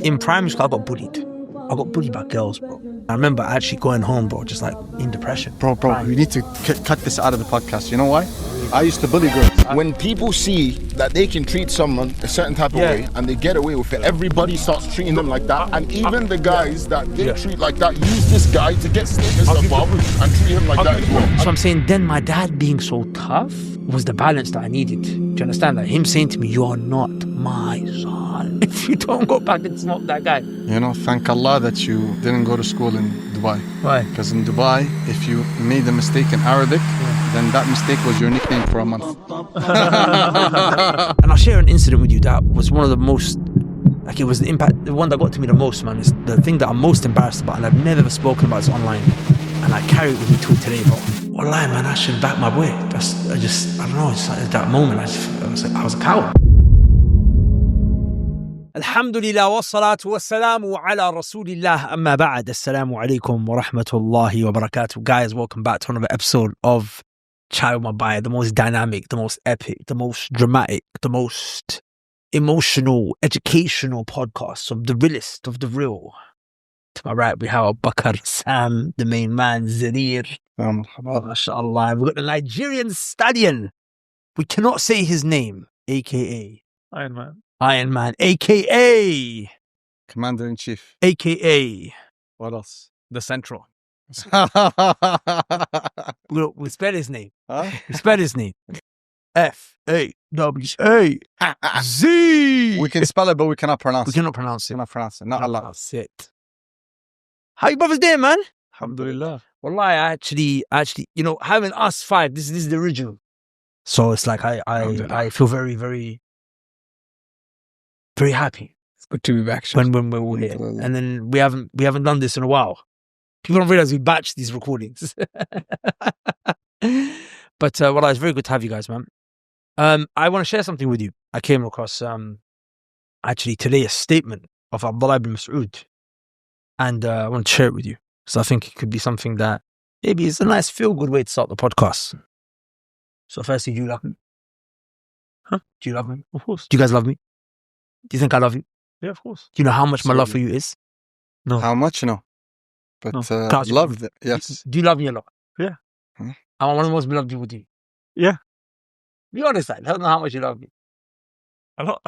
In primary school, I got bullied. I got bullied by girls, bro. I remember actually going home, bro, just like in depression. Bro, you need to cut this out of the podcast. You know why? I used to bully girls. When people see that they can treat someone a certain type of way and they get away with it, everybody starts treating them like that. And even the guys that they treat like that use this guy to get status above and treat him like that as well. So I'm saying then my dad being so tough was the balance that I needed. Do you understand? Like him saying to me, "You are not my son. If you don't go back and smoke that guy." You know, thank Allah that you didn't go to school in Dubai. Why? Because in Dubai, if you made a mistake in Arabic, then that mistake was your nickname for a month. And I'll share an incident with you that was one of the most, like it was the impact, the one that got to me the most, man. It's the thing that I'm most embarrassed about, and I've never ever spoken about this online, and I carry it with me till today, bro. Wallahi, man, I should back my boy. I don't know, it's like at that moment, I was a coward. Alhamdulillah wa salatu wa salamu ala rasulillah amma ba'd. Assalamu alaikum wa rahmatullahi wa barakatuh. Guys, welcome back to another episode of Child My Buyer, the most dynamic, the most epic, the most dramatic, the most emotional, educational podcast of the realest of the real. To my right, we have Bakr, Sam, the main man, Zarir. MashaAllah. We've got the Nigerian stallion. We cannot say his name, aka Iron Man, aka Commander-in-Chief. aka What else? The Central. we spell his name. Huh? We spell his name. Fawaz. We can spell it, but we cannot pronounce We it. cannot pronounce We it. cannot pronounce it. Not Allah. That's it. How you brothers doing, man? Alhamdulillah. Wallahi, actually, you know, having us five, this is the original. So it's like I feel very, very, very happy It's good to be back. when we're here. And then we haven't done this in a while. People don't realize we batch these recordings. But well, it's very good to have you guys, man. I want to share something with you. I came across actually today a statement of Abdullah ibn Mas'ud, and I want to share it with you. So I think it could be something that maybe is a nice feel-good way to start the podcast. So firstly, do you love me? Huh? Do you love me? Of course. Do you guys love me? Do you think I love you? Yeah, of course. Do you know how much my love for you is? No. How much? No. But No. Can't you- love it. Yes. Do you love me a lot? Yeah. Huh? I'm one of the most beloved people to you. Yeah. Be honest, I don't know how much you love me. A lot.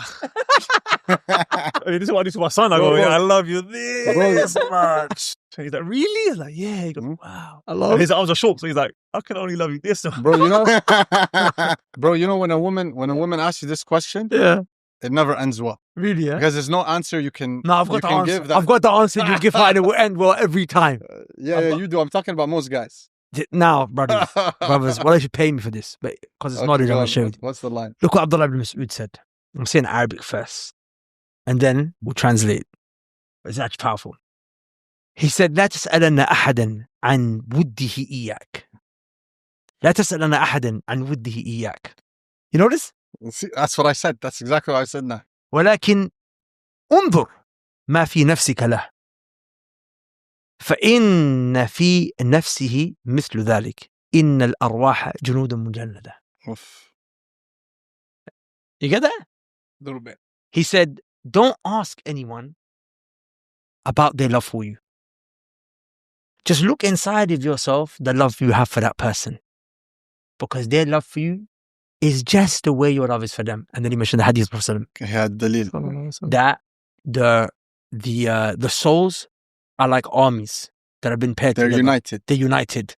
This is what I do to my son. I go, Bro, yeah, I love you this Bro. much. And he's like, really? I'm like, yeah. He goes, wow. I And love his arms are short, so he's like, I can only love you this much. Bro, you know, when a woman asks you this question, Yeah. it never ends well. Really, yeah? Because there's no answer you can No, I've got you the can answer. give that. I've got the answer you give her and it will end well every time. Yeah, you do. I'm talking about most guys. Now, brothers, well, they should pay me for this, but because it's Okay, knowledge, I'm go going on. to share with you. What's the line? Look what Abdullah ibn Mas'ud said. I'm saying Arabic first, and then we'll translate. It's actually powerful. He said, لا تسألن أحدا عن وده إياك. لا تسألن أحدا عن وده إياك. You know this? See, that's what I said. That's exactly what I said now. ولكن انظر ما في نفسك له فإن في نفسه مثل ذلك إن الأرواح جنود مجندة. Oof. You get that? A little bit. He said, don't ask anyone about their love for you. Just look inside of yourself, the love you have for that person. Because their love for you is just the way your love is for them. And then he mentioned the hadith of Prophet Yeah, dalil. that the souls are like armies that have been paired They're together. united. They're united.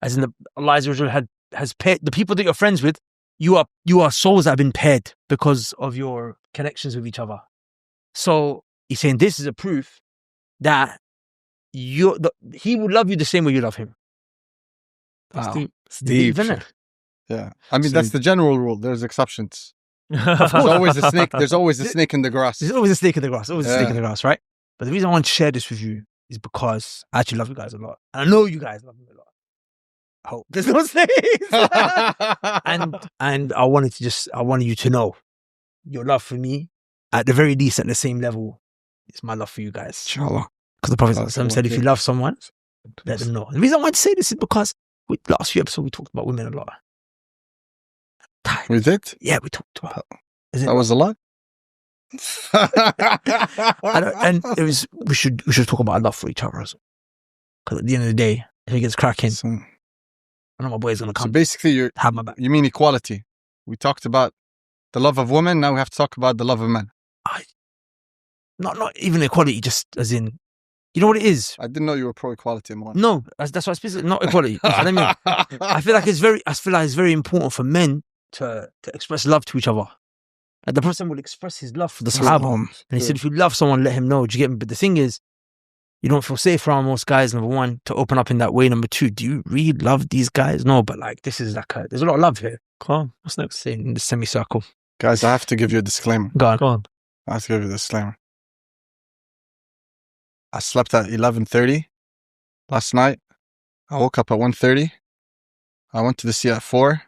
As in Allah Azza wa Jalla has paired the people that you're friends with. You are souls that have been paired because of your connections with each other. So he's saying this is a proof that he would love you the same way you love him. That's Wow. deep. It's deep, isn't it? Yeah. I mean, that's the general rule. There's exceptions. There's always a snake. There's always a snake in the grass. There's always a snake in the grass. Always a snake Yeah. in the grass, right? But the reason I want to share this with you is because I actually love you guys a lot. And I know you guys love me a lot. I hope there's no snakes. and I wanted you to know your love for me, at the very least, at the same level, is my love for you guys. Inshallah. Because the Prophet That's ﷺ said, if you love someone, let them know. The reason I want to say this is because last few episodes we talked about women a lot. We did? Yeah, we talked about. Is it? That was a lot? And it was we should talk about our love for each other as well. Because at the end of the day, if it gets cracking, So, I know my boy's gonna so come basically, have my back. you mean equality. We talked about the love of women. Now we have to talk about the love of men. Not even equality, just as in, you know what it is? I didn't know you were pro-equality, Imran. No, that's why I specifically not equality. I mean, I feel like it's very important for men to express love to each other. Like the person will express his love for the Sahaba. And he said, if you love someone, let him know. Do you get me? But the thing is, you don't feel safe around most guys, number one, to open up in that way. Number two, do you really love these guys? No, but like, this is like there's a lot of love here. Calm. What's next? Saying in the semicircle. Guys, I have to give you a disclaimer. Go on. Go on. I have to give you a disclaimer. I slept at 11:30 last night. I woke up at 1:30. I went to the sea at 4.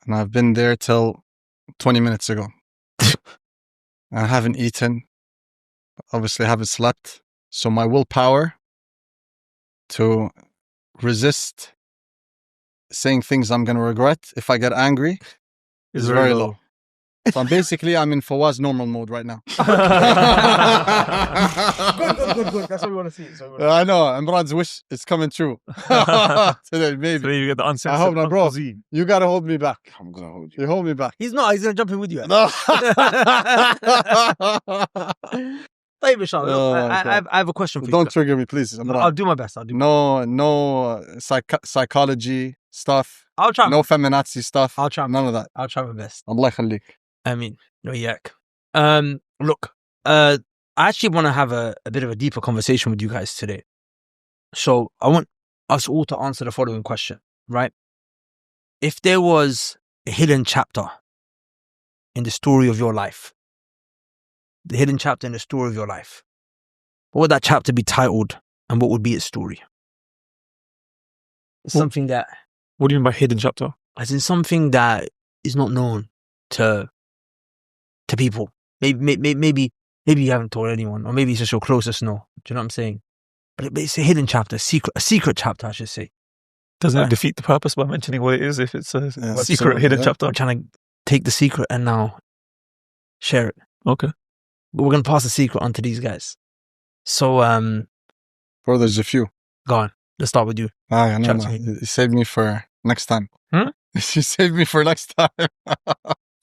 And I've been there till 20 minutes ago. I haven't eaten. Obviously, I haven't slept. So my willpower to resist saying things I'm going to regret if I get angry is very low. So I'm in Fawaz normal mode right now. Good. That's what we want to see. I know. Imran's wish is coming true. Today, maybe. So you get the uncensored. I hope not, bro. You got to hold me back. I'm gonna hold you. You hold me back. He's not. He's going to jump in with you. No. Hey, Bishal, Oh, I have a question for you. Don't trigger me, please. Imran. I'll do my best. No psychology stuff. I'll try. No feminazi stuff. I'll try. None of that. I'll try my best. Allah khalik. Amin. No yak. Look, I actually want to have a bit of a deeper conversation with you guys today. So I want us all to answer the following question, right? If there was a hidden chapter in the story of your life, what would that chapter be titled, and what would be its story? It's something that... What do you mean by hidden chapter? As in something that is not known to people. Maybe you haven't told anyone, or maybe it's just your closest know. Do you know what I'm saying? But it's a hidden chapter, a secret chapter, I should say. Doesn't it defeat the purpose by mentioning what it is if it's a secret hidden chapter? I'm trying to take the secret and now share it. Okay. But we're going to pass the secret on to these guys. So, Bro, there's a few. go on. Let's start with you. No. You saved me for next time. Hmm? You saved me for next time.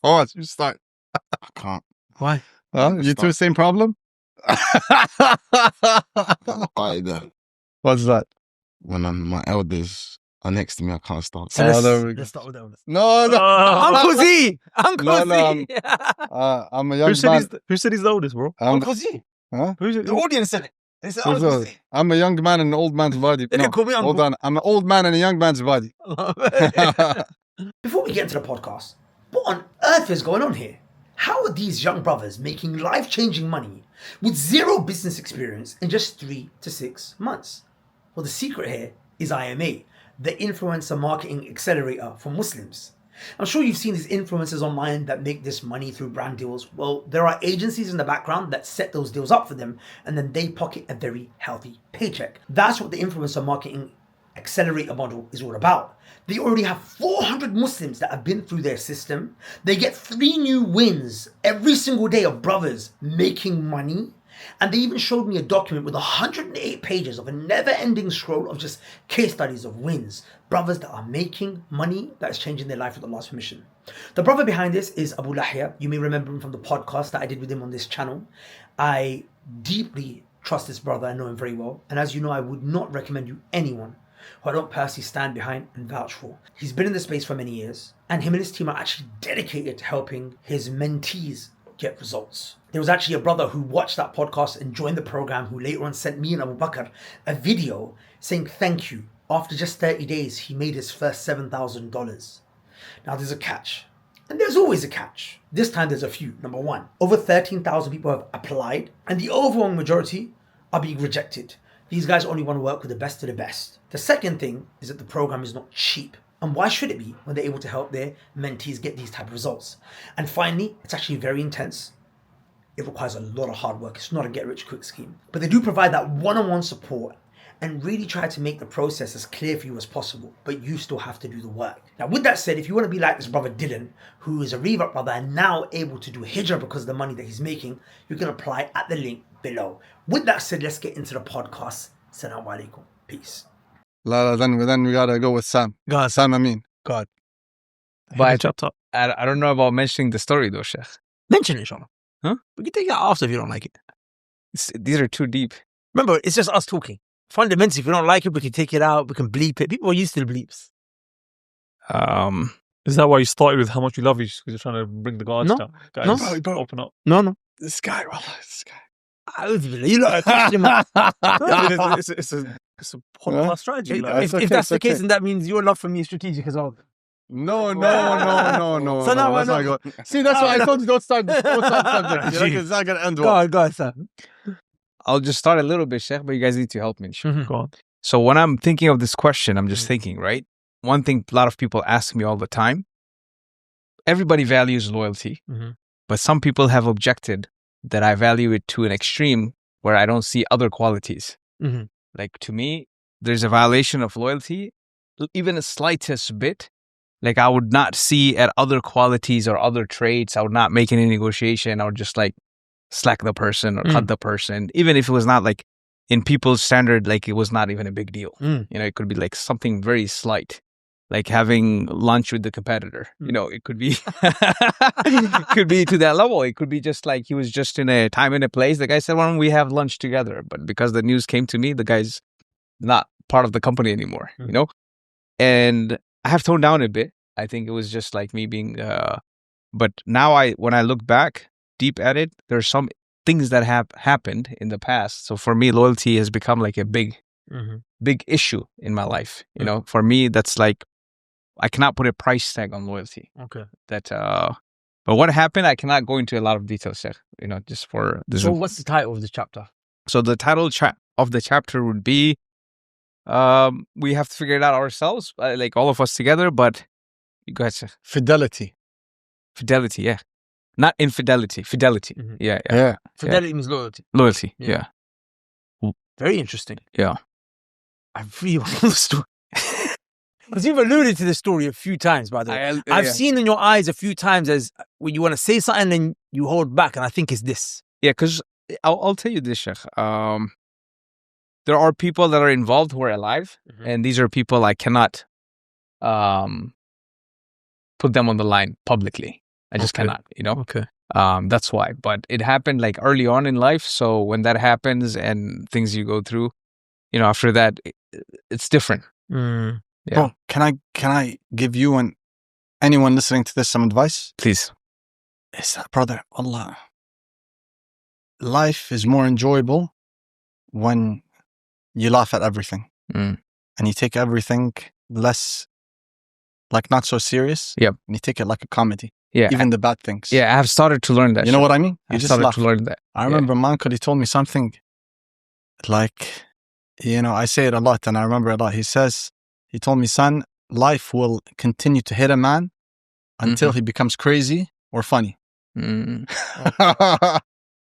Oh, you start. I can't. Why? You two same problem? What's that? When my elders are next to me, I can't start. So let's start with that one. No. Uncle Z! No, Z! I'm a young man. Who said he's the oldest, bro? Uncle Z! Huh? Who's it? The audience said it. They said Who's Uncle that? Z. I'm a young man in an old man's body. They didn't call me uncle. Hold on. I'm an old man in a young man's body. Before we get into the podcast, what on earth is going on here? How are these young brothers making life-changing money with zero business experience in just 3 to 6 months? Well, the secret here is IMA, the Influencer Marketing Accelerator for Muslims. I'm sure you've seen these influencers online that make this money through brand deals. Well, there are agencies in the background that set those deals up for them, and then they pocket a very healthy paycheck. That's what the Influencer Marketing Accelerator model is all about. They already have 400 Muslims that have been through their system. They get 3 new wins every single day of brothers making money. And they even showed me a document with 108 pages of a never-ending scroll of just case studies of wins. Brothers that are making money that is changing their life with Allah's permission. The brother behind this is Abu Lahya. You may remember him from the podcast that I did with him on this channel. I deeply trust this brother. I know him very well. And as you know, I would not recommend you anyone who I don't personally stand behind and vouch for. He's been in the space for many years, and him and his team are actually dedicated to helping his mentees get results. There was actually a brother who watched that podcast and joined the program who later on sent me and Abu Bakr a video saying thank you. After just 30 days, he made his first $7,000. Now there's a catch, and there's always a catch. This time there's a few. Number one, over 13,000 people have applied, and the overwhelming majority are being rejected. These guys only want to work with the best of the best. The second thing is that the program is not cheap. And why should it be when they're able to help their mentees get these type of results? And finally, it's actually very intense. It requires a lot of hard work. It's not a get-rich-quick scheme. But they do provide that one-on-one support and really try to make the process as clear for you as possible, but you still have to do the work. Now, with that said, if you want to be like this brother Dylan, who is a Reebok brother and now able to do hijrah because of the money that he's making, you can apply at the link below. With that said, let's get into the podcast. Assalamu alaikum. Peace. Then we gotta go with Sam. God, Sam Amin. God. But I don't know about mentioning the story though, Sheikh. Mention it, inshallah. Huh? We can take it after if you don't like it. These are too deep. Remember, it's just us talking. Fundamentally, if we don't like it, we can take it out. We can bleep it. People are used to the bleeps. Is that why you started with how much you love each? Because you're trying to bring the guards No. down. Guys, No. Bro. open up. No. This guy, this guy. You lot are questioning my- It's a podcast strategy. Yeah, if it's okay, that's the it's case, okay. then that means your love for me is strategic as well. No. So now Let's I not know. go. See, that's why I told you don't start subject. Because it's not gonna end well. Go on, sir. I'll just start a little bit, Sheikh, but you guys need to help me. inshallah. Go on. So when I'm thinking of this question, I'm just thinking, right? One thing a lot of people ask me all the time, everybody values loyalty, Mhm. but some people have objected that I value it to an extreme where I don't see other qualities. Mhm. Like to me, there's a violation of loyalty, even the slightest bit. Like I would not see at other qualities or other traits. I would not make any negotiation. I would just like slack the person or cut the person, even if it was not like in people's standard, like it was not even a big deal. Mm. You know, it could be like something very slight, like having lunch with the competitor. You know, it could be, it could be to that level. It could be just like he was just in a time and a place. The guy said, "Why don't we have lunch together?" But because the news came to me, the guy's not part of the company anymore. You know, and I have toned down a bit. I think it was just like me being, but now when I look back deep at it, there's some things that have happened in the past. So for me, loyalty has become like a big issue in my life. You know, for me, that's like, I cannot put a price tag on loyalty. Okay. But what happened, I cannot go into a lot of details, Sheikh, you know, just for this. So what's the title of this chapter? So the title of the chapter would be, we have to figure it out ourselves, like all of us together, but you go ahead, Sheikh. Fidelity. Fidelity, yeah. Not infidelity, fidelity. Yeah. Fidelity means loyalty. Loyalty, Yeah. Very interesting. Yeah. I really want to know the story. Because you've alluded to the story a few times, by the way. I've seen in your eyes a few times as when you want to say something and you hold back, and I think it's this. Yeah, because I'll tell you this, Sheikh. There are people that are involved who are alive, and these are people I cannot put them on the line publicly. I just cannot, you know? Okay. That's why. But it happened like early on in life. So when that happens and things you go through, you know, after that, it's different. Mm. Yeah. Bro, can I give you and anyone listening to this some advice? Please. It's that, brother, Allah. Life is more enjoyable when you laugh at everything. Mm. And you take everything less, like not so serious. Yep. And you take it like a comedy. Yeah. Even the bad things. Yeah, I have started to learn that. You know what I mean? You I just started laugh. to learn that. I remember my uncle, he told me something like, you know, I say it a lot and I remember a lot. He told me, son, life will continue to hit a man until he becomes crazy or funny. Mm.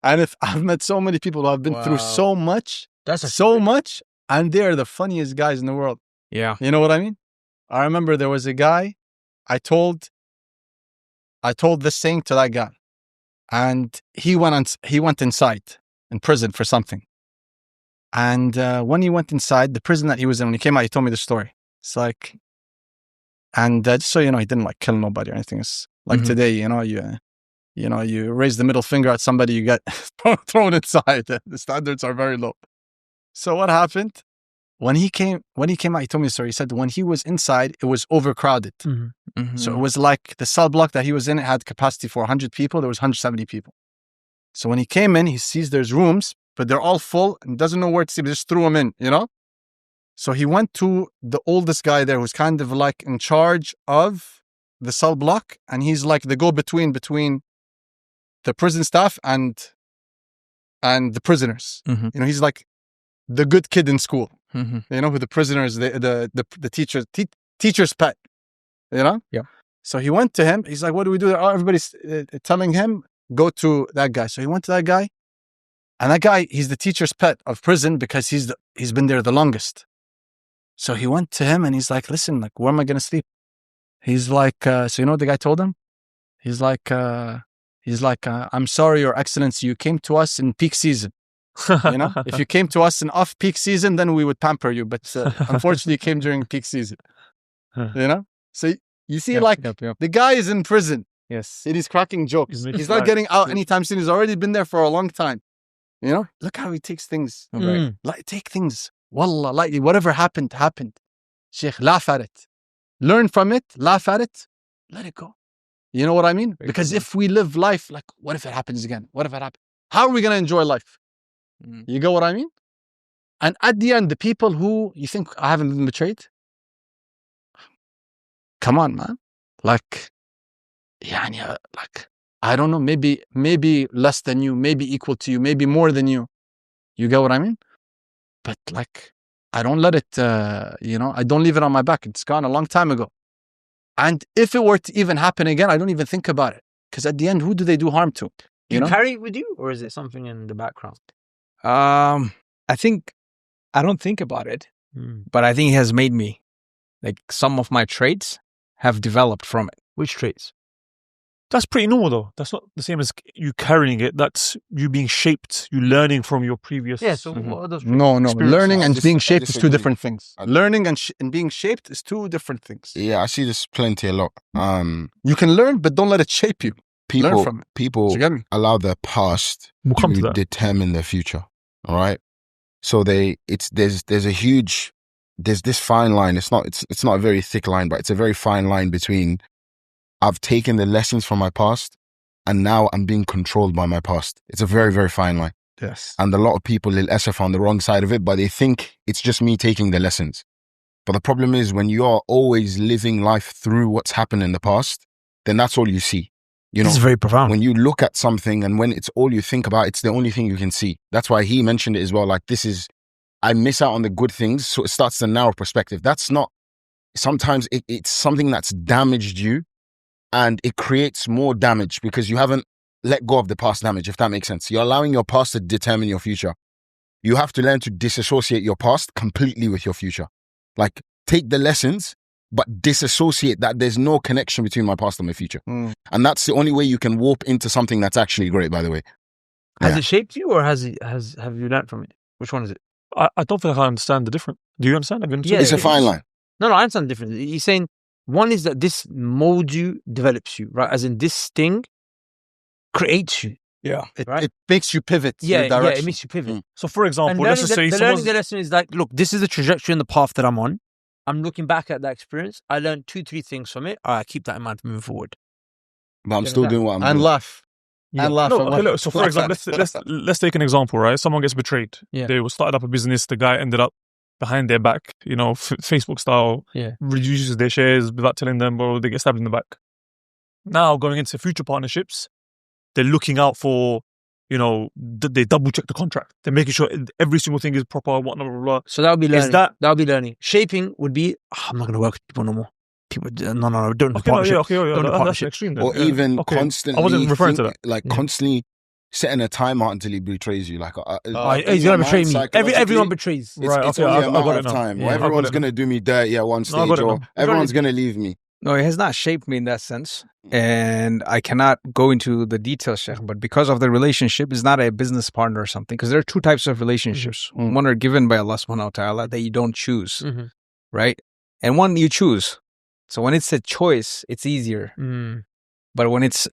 And if I've met so many people who have been through so much, much, and they're the funniest guys in the world. Yeah. You know what I mean? I remember there was a guy, I told this saying to that guy, and he went inside in prison for something. And when he went inside the prison that he was in, when he came out, he told me the story. It's like, and just so you know, he didn't like kill nobody or anything. It's like today, you know, you raise the middle finger at somebody, you get thrown inside. The standards are very low. So what happened? When he came out, he told me the story. He said when he was inside, it was overcrowded. So it was like the cell block that he was in, it had capacity for 100 people. There was 170 people. So when he came in, he sees there's rooms, but they're all full and doesn't know where to sleep. They just threw him in, you know? So he went to the oldest guy there who's kind of like in charge of the cell block. And he's like the go-between between the prison staff and the prisoners. You know, he's like the good kid in school. You know, with the prisoners, the teacher's pet, you know? Yeah. So he went to him. He's like, what do we do? Oh, everybody's telling him, go to that guy. So he went to that guy And that guy, he's the teacher's pet of prison because he's been there the longest. So he went to him and he's like, listen, like, where am I going to sleep? He's like, so you know what the guy told him? He's like, I'm sorry, Your Excellency, you came to us in peak season. You know, if you came to us in off-peak season, then we would pamper you. But unfortunately, you came during peak season. You know? So you see, the guy is in prison. Yes. And he's cracking jokes. He's not getting out anytime soon. He's already been there for a long time. You know? Look how he takes things. Right. Like, take things. Wallah, lightly. Whatever happened, happened. Sheikh, laugh at it. Learn from it. Laugh at it. Let it go. You know what I mean? Because if we live life, like, what if it happens again? What if it happens? How are we going to enjoy life? You get what I mean? And at the end, the people who you think I haven't been betrayed, come on, man. Like, I don't know, maybe less than you, maybe equal to you, maybe more than you. You get what I mean? But like, I don't let it, I don't leave it on my back. It's gone a long time ago. And if it were to even happen again, I don't even think about it. Because at the end, who do they do harm to? You carry it with you, or is it something in the background? I don't think about it, but I think it has made me, like, some of my traits have developed from it. Which traits? That's pretty normal, though. That's not the same as you carrying it. That's you being shaped, you learning from your previous... Yeah, so what are those traits? No. Learning and being shaped is two different things. Learning and being shaped is two different things. Yeah, I see this plenty a lot. You can learn, but don't let it shape you. Learn from it. People allow their past to determine their future. All right. So there's this fine line. It's not a very thick line, but it's a very fine line between I've taken the lessons from my past and now I'm being controlled by my past. It's a very, very fine line. Yes. And a lot of people, lil asaf, on the wrong side of it, but they think it's just me taking the lessons. But the problem is when you are always living life through what's happened in the past, then that's all you see. You know, this is very profound. When you look at something and when it's all you think about, it's the only thing you can see. That's why he mentioned it as well. Like, I miss out on the good things. So it starts to narrow perspective. That's not, sometimes it's something that's damaged you and it creates more damage because you haven't let go of the past damage, if that makes sense. You're allowing your past to determine your future. You have to learn to disassociate your past completely with your future. Like, take the lessons, but disassociate that there's no connection between my past and my future. And that's the only way you can warp into something that's actually great, by the way. Has it shaped you, or have you learned from it? Which one is it? I don't think I understand the difference. Do you understand? It's a fine line. No, I understand the difference. He's saying one is that this molds you, develops you, right? As in, this thing creates you. Yeah, it makes you pivot. Yeah, it makes you pivot. So, for example, let's just say learning the lesson is like, look, this is the trajectory and the path that I'm on. I'm looking back at that experience. I learned 2-3 things from it. All right, keep that in mind moving forward. But I'm still doing what I'm doing. And laugh. Yeah. And laugh. No, okay, look, so for example, let's take an example, right? Someone gets betrayed. Yeah. They started up a business. The guy ended up behind their back, Facebook style, reduces their shares without telling them, or they get stabbed in the back. Now, going into future partnerships, they're looking out for, they double check the contract. They're making sure every single thing is proper, blah, blah, blah. So that would be learning. That would be learning. Shaping would be, I'm not going to work with people no more. People, no, don't do partnership. That's extreme then. Or even constantly, I wasn't referring to that. Like constantly setting a timeout until he betrays you. Like, he's going to betray me. Everyone betrays. It's only a matter of time. Or everyone's going to do me dirty at one stage, or everyone's going to leave me. No, it has not shaped me in that sense. And I cannot go into the details, Sheikh, but because of the relationship, it's not a business partner or something. Because there are two types of relationships. One are given by Allah subhanahu wa ta'ala that you don't choose, right? And one you choose. So when it's a choice, it's easier. But when it's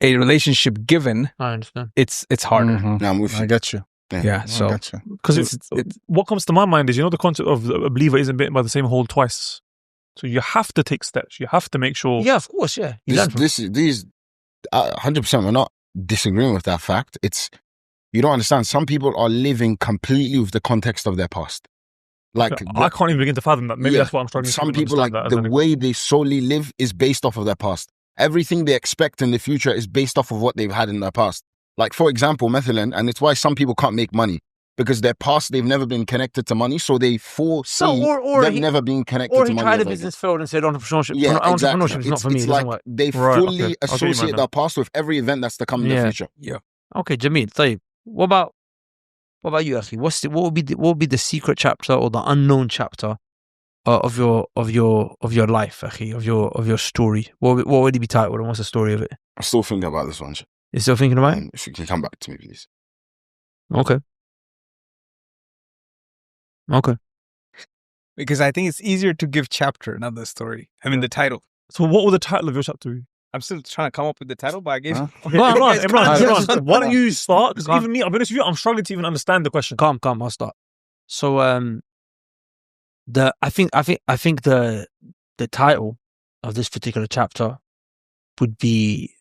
a relationship given, I understand. It's harder. I get you. Yeah, so because what comes to my mind is, the concept of a believer isn't bitten by the same hole twice. So you have to take steps. You have to make sure. Yeah, of course. Yeah, these 100%. We're not disagreeing with that fact. You don't understand. Some people are living completely with the context of their past. Like, I can't even begin to fathom that. Maybe that's what I'm struggling. Some people, like, the way they solely live is based off of their past. Everything they expect in the future is based off of what they've had in their past. Like, for example, Methalan, and it's why some people can't make money. Because their past, they've never been connected to money, so they foresee them never being connected to money. Or he tried a business, failed, and said entrepreneurship. Yeah, entrepreneurship is not for me. It's like they fully associate their past with every event that's to come in the future. Yeah. Okay, Jameel, what about What about you, Akhi? What would be the secret chapter or the unknown chapter of your life, Akhi, of your story? What would it be titled, and what's the story of it? I'm still thinking about this one. You're still thinking about it? If you can come back to me, please. Okay. Because I think it's easier to give chapter, not the story. I mean, the title. So what would the title of your chapter be? I'm still trying to come up with the title, but I gave. Imran, why don't you start? Because even me, I'll be honest with you, I'm struggling to even understand the question. Calm, I'll start. So, I think the title of this particular chapter would be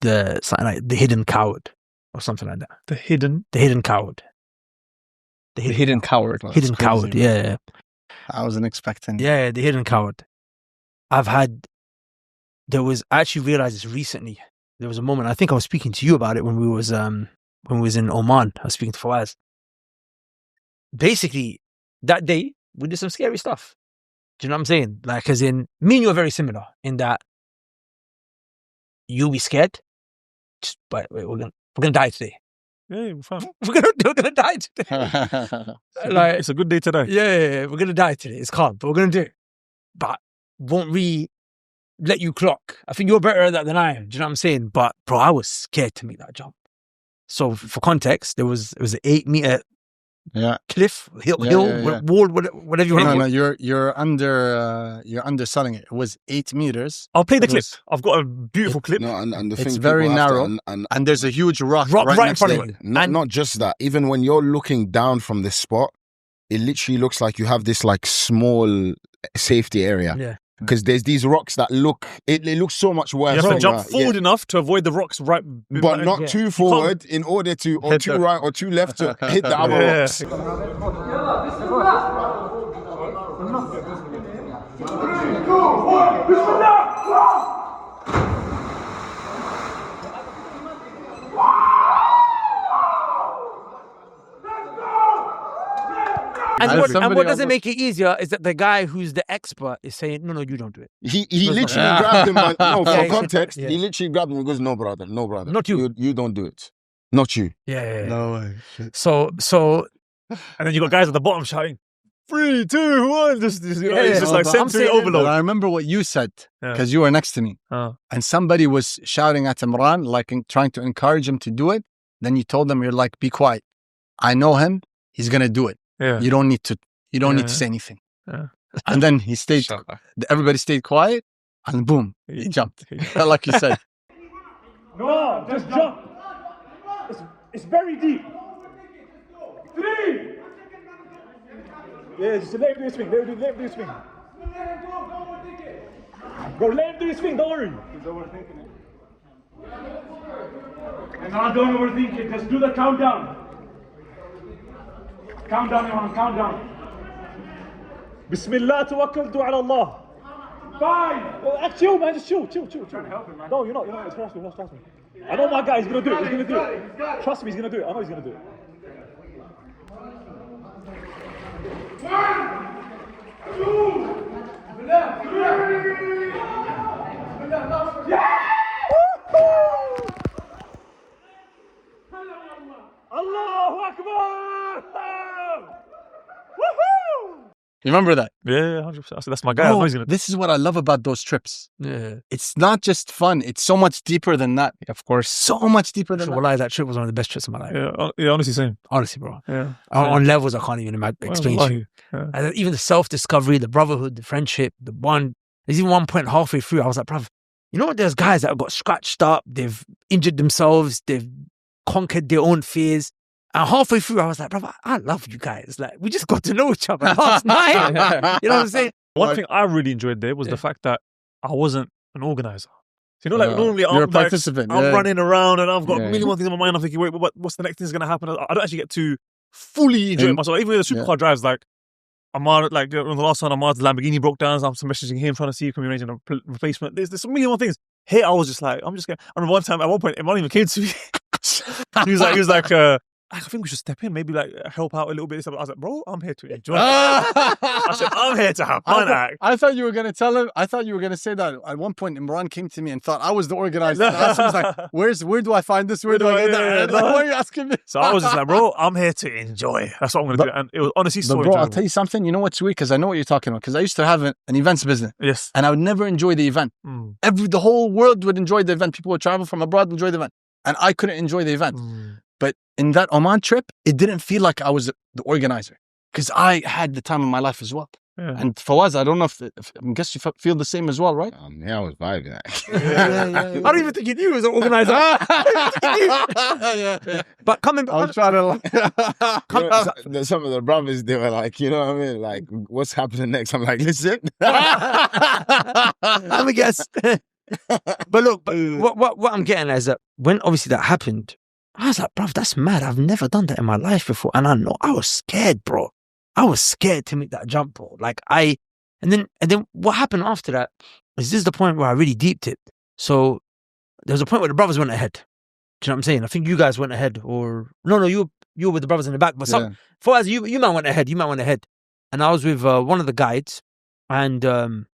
something like the hidden coward or something like that. The hidden coward. The hidden coward. Well, Hidden that's crazy, coward. man. Yeah. I wasn't expecting. Yeah, the hidden coward. I actually realized this recently. There was a moment, I think I was speaking to you about it when we was in Oman. I was speaking to Fawaz. Basically, that day, we did some scary stuff. Do you know what I'm saying? Like, as in, me and you are very similar in that you'll be scared, but we're gonna die today. Yeah, we're fine. We're gonna die today. Like, It's a good day today. yeah, we're gonna die today. It's calm, but we're gonna do it. But won't really let you clock. I think you're better at that than I am. Do you know what I'm saying? But bro, I was scared to make that jump. So for context, it was an 8-meter cliff, hill, wall, whatever you want. No, you're underselling it. It was 8 meters. I'll play the clip. I've got a beautiful clip. No, and the thing It's very people have to- narrow, and there's a huge rock right in next front to of it. you. Not just that. Even when you're looking down from this spot, it literally looks like you have this like small safety area. Yeah. Because there's these rocks that look, it looks so much worse. You have to than jump that. forward enough to avoid the rocks right. But not too forward in order to, or too right or too left to hit the other rocks. And what doesn't make it easier is that the guy who's the expert is saying, no, you don't do it. He literally grabbed him, man. No, for Yeah, context, yeah. he literally grabbed him and goes, no, brother. Not you. You don't do it. Not you. Yeah. No way. Shit. So And then you got guys at the bottom shouting, 3, 2, 1. It's just like but I'm sensory saying- But overload. I remember what you said Yeah. because you were next to me, Oh. and somebody was shouting at Imran, like trying to encourage him to do it. Then you told them, "You're like, be quiet. I know him. He's gonna do it. Yeah. You don't need to. You don't need to Yeah. say anything." Yeah. And then he stayed. Everybody stayed quiet, and boom, he jumped. Like you said. No, just jump. It's very deep. 3. Yeah, just let him do his thing. Let him do his thing. Bro, let him do his thing. Don't worry. He's overthinking it. And now don't overthink it. Just do the countdown. Countdown, everyone. Countdown. Bismillah, tawakkaltu ala Allah. 5. Well, chill, man. Just chill. Trying to help him, man. No, you're not. Trust me. I know my guy. He's gonna do it. Trust me, he's gonna do it. I know he's gonna do it. 1, 2, 3. Yeah! Allahu Akbar! Woohoo! You remember that? Yeah, 100%. I said, that's my guy. I know he's gonna do it. This is what I love about those trips. yeah. It's not just fun. It's so much deeper than that. Of course. So much deeper than So that. wallahi, that trip was one of the best trips of my life. Yeah, honestly, same. Honestly, bro. Yeah. On levels I can't even explain to you. Yeah. And even the self-discovery, the brotherhood, the friendship, there's even one point halfway through, I was like, bruv, you know what? There's guys that have got scratched up, they've injured themselves, they've conquered their own fears. And halfway through, I was like, bruv, I love you guys. Like, we just got to know each other last night. You know what I'm saying? One thing I really enjoyed there was the fact that I wasn't an organizer. So, you know, like Yeah. normally You're I'm a participant, I'm yeah. running around and I've got Yeah. a million more things in my mind. I'm thinking, wait, what's the next thing's going to happen? I don't actually get to fully enjoy myself. Even with the supercar drives, like, Amar, like on the last one, Amar's Lamborghini broke down. So I'm messaging him trying to see if we can arrange a replacement. There's a million more things. Here, I was just like, I'm just going. I remember one time, at one point, Imran even came to me. he was like, I think we should step in, maybe like help out a little bit. I was like, bro, I'm here to enjoy. I said, I'm here to have fun. I thought you were going to tell him. I thought you were going to say that at one point. Imran came to me and thought I was the organizer. I was like, where do I find this? Where do I get that? Why are you asking me? So I was just like, bro, I'm here to enjoy. That's what I'm going to do. And it was honestly so enjoyable. I'll tell you something. You know what's weird? Because I know what you're talking about. Because I used to have an events business. Yes. And I would never enjoy the event. The whole world would enjoy the event. People would travel from abroad, would enjoy the event. And I couldn't enjoy the event. But in that Oman trip, it didn't feel like I was the organizer. Because I had the time of my life as well. Yeah. And Fawaz, I don't know if I guess you feel the same as well, right? Yeah, I was vibing. I don't even think you knew he was an organizer. But coming back, I'm trying to some of the brothers, they were like, you know what I mean? Like, what's happening next? I'm like, listen. Let me guess. But look, what I'm getting at is that when obviously that happened, I was like, bruv, that's mad. I've never done that in my life before. And I know I was scared, bro. I was scared to make that jump, bro. Like and then what happened after that is this is the point where I really deeped it. So there was a point where the brothers went ahead. Do you know what I'm saying? I think you guys went ahead, or no, you were with the brothers in the back. But Fawaz, you might went ahead. You might went ahead. And I was with one of the guides, and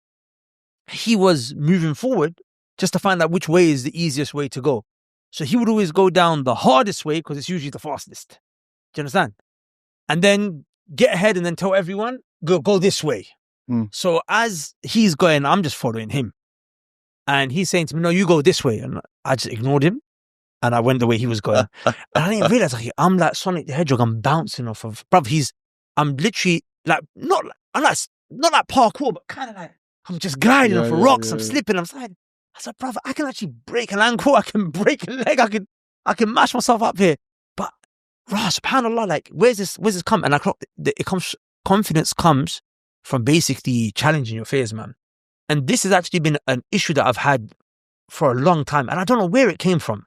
he was moving forward just to find out which way is the easiest way to go. So he would always go down the hardest way because it's usually the fastest. Do you understand? And then get ahead and then tell everyone, go this way. So as he's going, I'm just following him. And he's saying to me, no, you go this way. And I just ignored him. And I went the way he was going. And I didn't realize, like, I'm like Sonic the Hedgehog. I'm bouncing off of, bruv, I'm literally like, not like parkour, but kind of like, I'm just gliding off of rocks. I'm slipping. I'm sliding. I said, brother, I can actually break an ankle. I can break a leg. I can mash myself up here. But, subhanAllah, like, where's this come? And I clocked it comes, confidence comes from basically challenging your fears, man. And this has actually been an issue that I've had for a long time. And I don't know where it came from.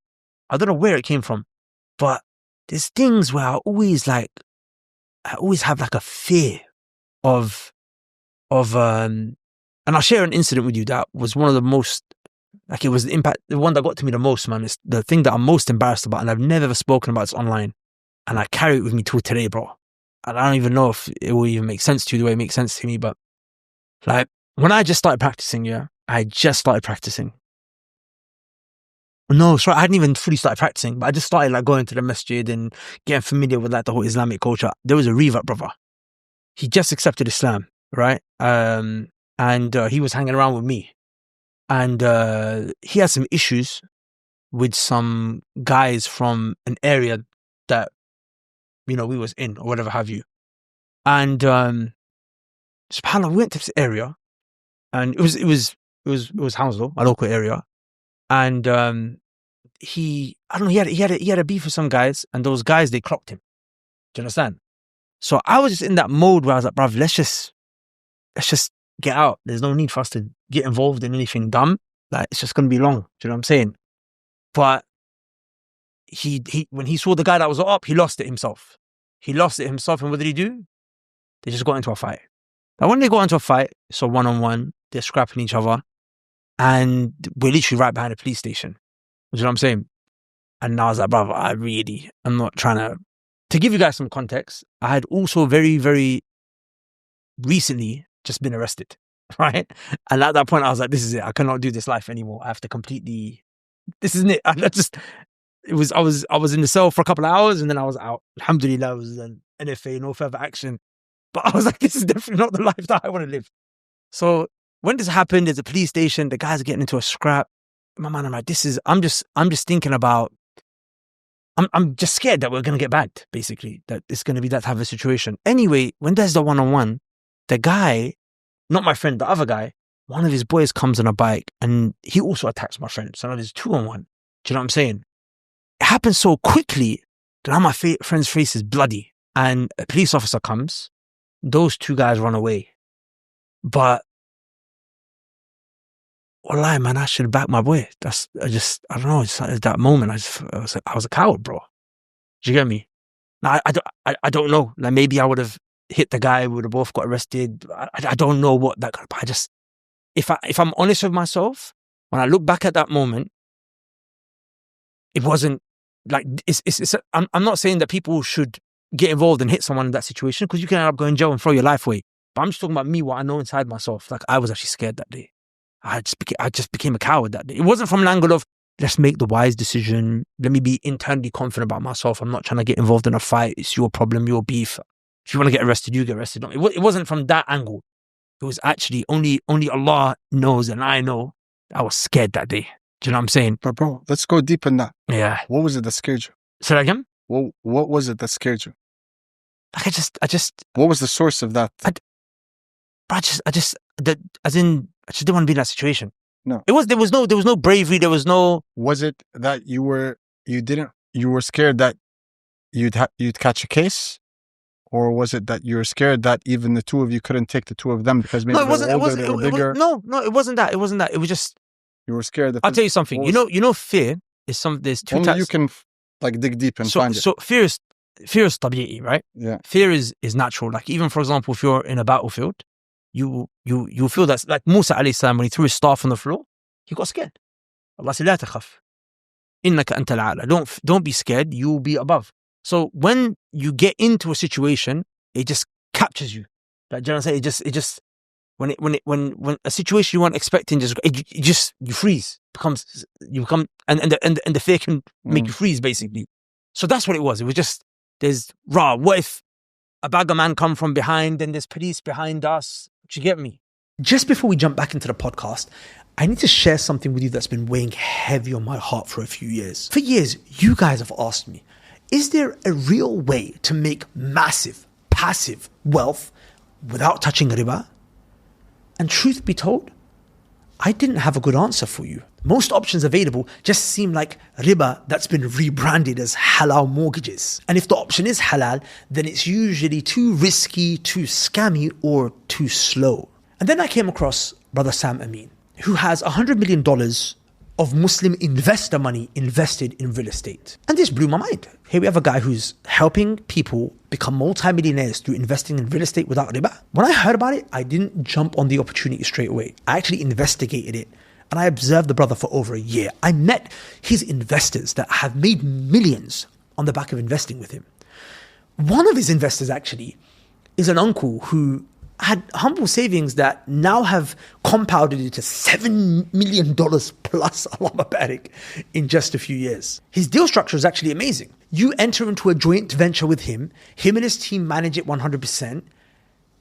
But there's things where I always have like a fear of, and I'll share an incident with you that was one of the most, like, it was the one that got to me the most, man. It's the thing that I'm most embarrassed about, and I've never ever spoken about this online. And I carry it with me till today, bro. And I don't even know if it will even make sense to you the way it makes sense to me. But like, when I just started practicing, No, sorry, I hadn't even fully started practicing, but I just started like going to the masjid and getting familiar with like the whole Islamic culture. There was a revert brother. He just accepted Islam, right? And he was hanging around with me. And he had some issues with some guys from an area that, you know, we was in or whatever have you. And subhanAllah, we went to this area, and it was Hounslow, my local area. And he had a beef with some guys, and those guys, they clocked him. Do you understand? So I was just in that mode where I was like, bruv, let's just get out. There's no need for us to get involved in anything dumb. Like, it's just going to be long. Do you know what I'm saying? But he when he saw the guy that was up, he lost it himself. And what did he do? They just got into a fight. Now, when they got into a fight, it's a one-on-one, they're scrapping each other, and we're literally right behind the police station. You know what I'm saying? And I was like, brother, I'm not trying to give you guys some context. I had also very, very recently just been arrested, right? And at that point, I was like, this is it. I cannot do this life anymore. I have to completely, this isn't it. I was in the cell for a couple of hours, and then I was out. Alhamdulillah, I was an NFA, no further action. But I was like, this is definitely not the life that I want to live. So when this happened, there's a police station, the guys are getting into a scrap. My man, I'm like, I'm just thinking about, I'm just scared that we're going to get bagged, basically, that it's going to be that type of situation. Anyway, when there's the one-on-one, the guy, not my friend, the other guy, one of his boys comes on a bike, and he also attacks my friend. So now there's 2-on-1. Do you know what I'm saying? It happens so quickly that now my friend's face is bloody, and a police officer comes. Those two guys run away. But wallahi, man, I should have backed my boy. I don't know. It's at that moment, I was a coward, bro. Do you get me? Now, I don't know. Like, maybe I would have hit the guy. We would have both got arrested. I don't know what that. But if I'm honest with myself, when I look back at that moment, it wasn't like I'm not saying that people should get involved and hit someone in that situation, because you can end up going to jail and throw your life away. But I'm just talking about me, what I know inside myself. Like, I was actually scared that day. I just became a coward that day. It wasn't from an angle of, let's make the wise decision. Let me be internally confident about myself. I'm not trying to get involved in a fight. It's your problem, your beef. If you want to get arrested, you get arrested. No, it wasn't from that angle. It was actually only Allah knows, and I know I was scared that day. Do you know what I'm saying? But bro, let's go deep in that. Yeah. What was it that scared you? Say that again? What was it that scared you? Like, I just, What was the source of that? I just didn't want to be in that situation. No. There was no bravery. There was no. Was it that you were scared that you'd catch a case? Or was it that you were scared that even the two of you couldn't take the two of them because maybe No, it wasn't. they were bigger? No, it wasn't that. It wasn't that. It was just. You were scared that. I'll tell you something. You know, fear is there's two only types. you can like dig deep and find it. So fear is tabi'i, right? Yeah. Fear is natural. Like, even for example, if you're in a battlefield, you feel that, like Musa alayhi salam, when he threw his staff on the floor, he got scared. Allah said, "La takhaf, innaka anta al-a'la." Don't be scared. You'll be above. So when you get into a situation, it just captures you. Like Jalan said, it just when a situation you weren't expecting you freeze. You become and the fear can make you freeze, basically. So that's what it was. It was just, what if a bag of man come from behind and there's police behind us? Do you get me? Just before we jump back into the podcast, I need to share something with you that's been weighing heavy on my heart for a few years. For years, you guys have asked me, is there a real way to make massive, passive wealth without touching riba? And truth be told, I didn't have a good answer for you. Most options available just seem like riba that's been rebranded as halal mortgages. And if the option is halal, then it's usually too risky, too scammy, or too slow. And then I came across Brother Sam Amin, who has $100 million of Muslim investor money invested in real estate. And this blew my mind. Here we have a guy who's helping people become multimillionaires through investing in real estate without riba. When I heard about it, I didn't jump on the opportunity straight away. I actually investigated it, and I observed the brother for over a year. I met his investors that have made millions on the back of investing with him. One of his investors actually is an uncle who had humble savings that now have compounded into $7 million plus, Allahumma barik, in just a few years. His deal structure is actually amazing. You enter into a joint venture with him and his team manage it 100%.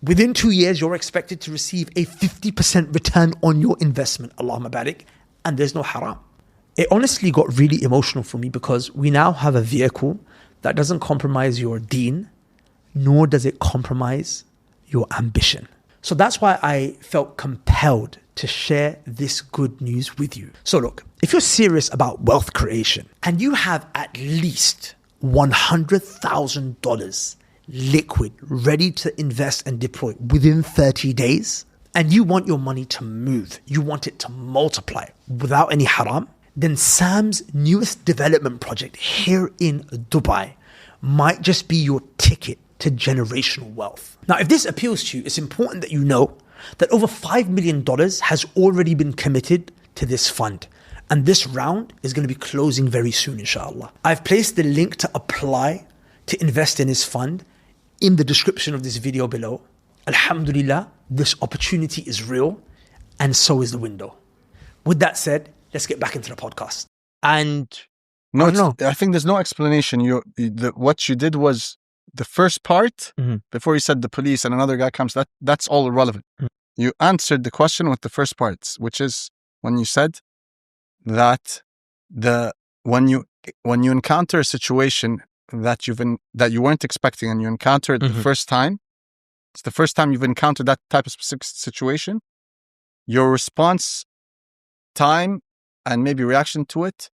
Within 2 years, you're expected to receive a 50% return on your investment, Allahumma barik, and there's no haram. It honestly got really emotional for me, because we now have a vehicle that doesn't compromise your deen, nor does it compromise your ambition. So that's why I felt compelled to share this good news with you. So look, if you're serious about wealth creation and you have at least $100,000 liquid ready to invest and deploy within 30 days, and you want your money to move, you want it to multiply without any haram, then Sam's newest development project here in Dubai might just be your ticket to generational wealth. Now, if this appeals to you, it's important that you know that over $5 million has already been committed to this fund. And this round is going to be closing very soon, inshallah. I've placed the link to apply to invest in his fund in the description of this video below. Alhamdulillah, this opportunity is real, and so is the window. With that said, let's get back into the podcast. And I think there's no explanation. What you did was, the first part, before you said the police and another guy comes, that's all irrelevant. You answered the question with the first parts, which is when you said that when you encounter a situation that you weren't expecting, and you encounter it the first time, it's the first time you've encountered that type of specific situation, your response time and maybe reaction to it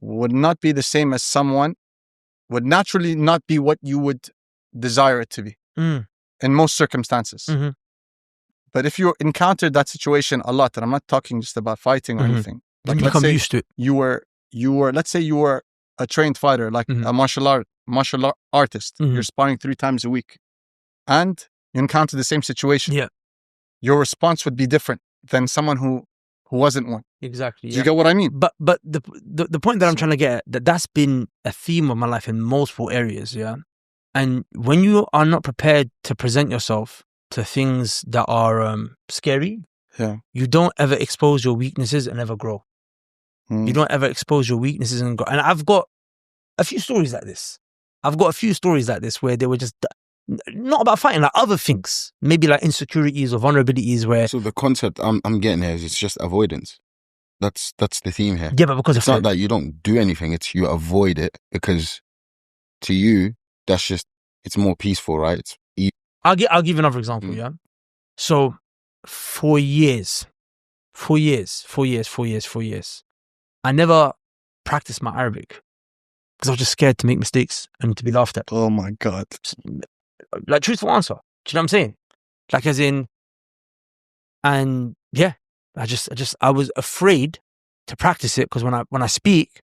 would not be the same as would naturally not be what you would desire it to be in most circumstances. But if you encountered that situation a lot, and I'm not talking just about fighting or anything, like, you become used to it. You were let's say you were a trained fighter, like a martial artist. You're sparring 3 times a week, and you encounter the same situation. Yeah, your response would be different than someone who who wasn't one. Exactly. Do you get what I mean? But the point that I'm trying to get at, that's been a theme of my life in multiple areas, yeah. And when you are not prepared to present yourself to things that are scary, you don't ever expose your weaknesses and ever grow. You don't ever expose your weaknesses and grow. And I've got a few stories like this. Where they were just not about fighting, like other things, maybe like insecurities or vulnerabilities. Where So the concept I'm getting here is it's just avoidance. That's the theme here. Yeah, but because it's not that you don't do anything; it's you avoid it because to you that's just it's more peaceful, right? I'll give another example. Yeah. So for years, I never practiced my Arabic because I was just scared to make mistakes and to be laughed at. Oh my God. Like, truthful answer. Do you know what I'm saying? Like, as in, and yeah, I was afraid to practice it because when I speak,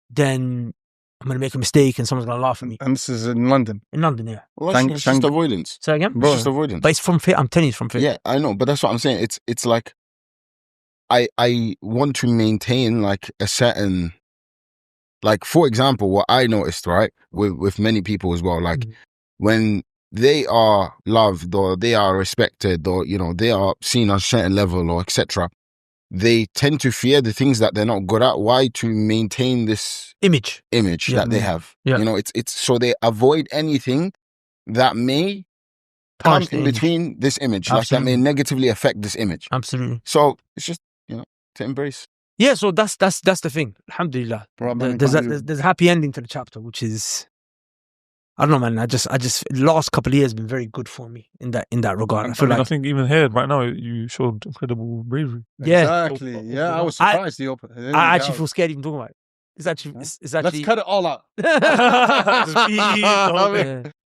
then I'm going to make a mistake and someone's going to laugh at me. And this is in London? In London, yeah. Well, it's just avoidance. Say again? It's just avoidance. But it's from fear. I'm telling you, it's from fear. Yeah, I know. But that's what I'm saying. It's like, I want to maintain like a certain, like, for example, what I noticed, right, with many people as well, like when they are loved or they are respected or, you know, they are seen on a certain level or etc., they tend to fear the things that they're not good at. Why? To maintain this image that they have. You know, it's so they avoid anything that may come in between this image, like that may negatively affect this image. Absolutely. So it's just, you know, to embrace. Yeah, so that's the thing. Alhamdulillah. There's a happy ending to the chapter, which is, I don't know, man. I just the last couple of years have been very good for me in that regard. I think even here right now you showed incredible bravery. Yeah, exactly. Yeah, I was surprised. I actually feel scared even talking about it. It's actually. Let's cut it all out.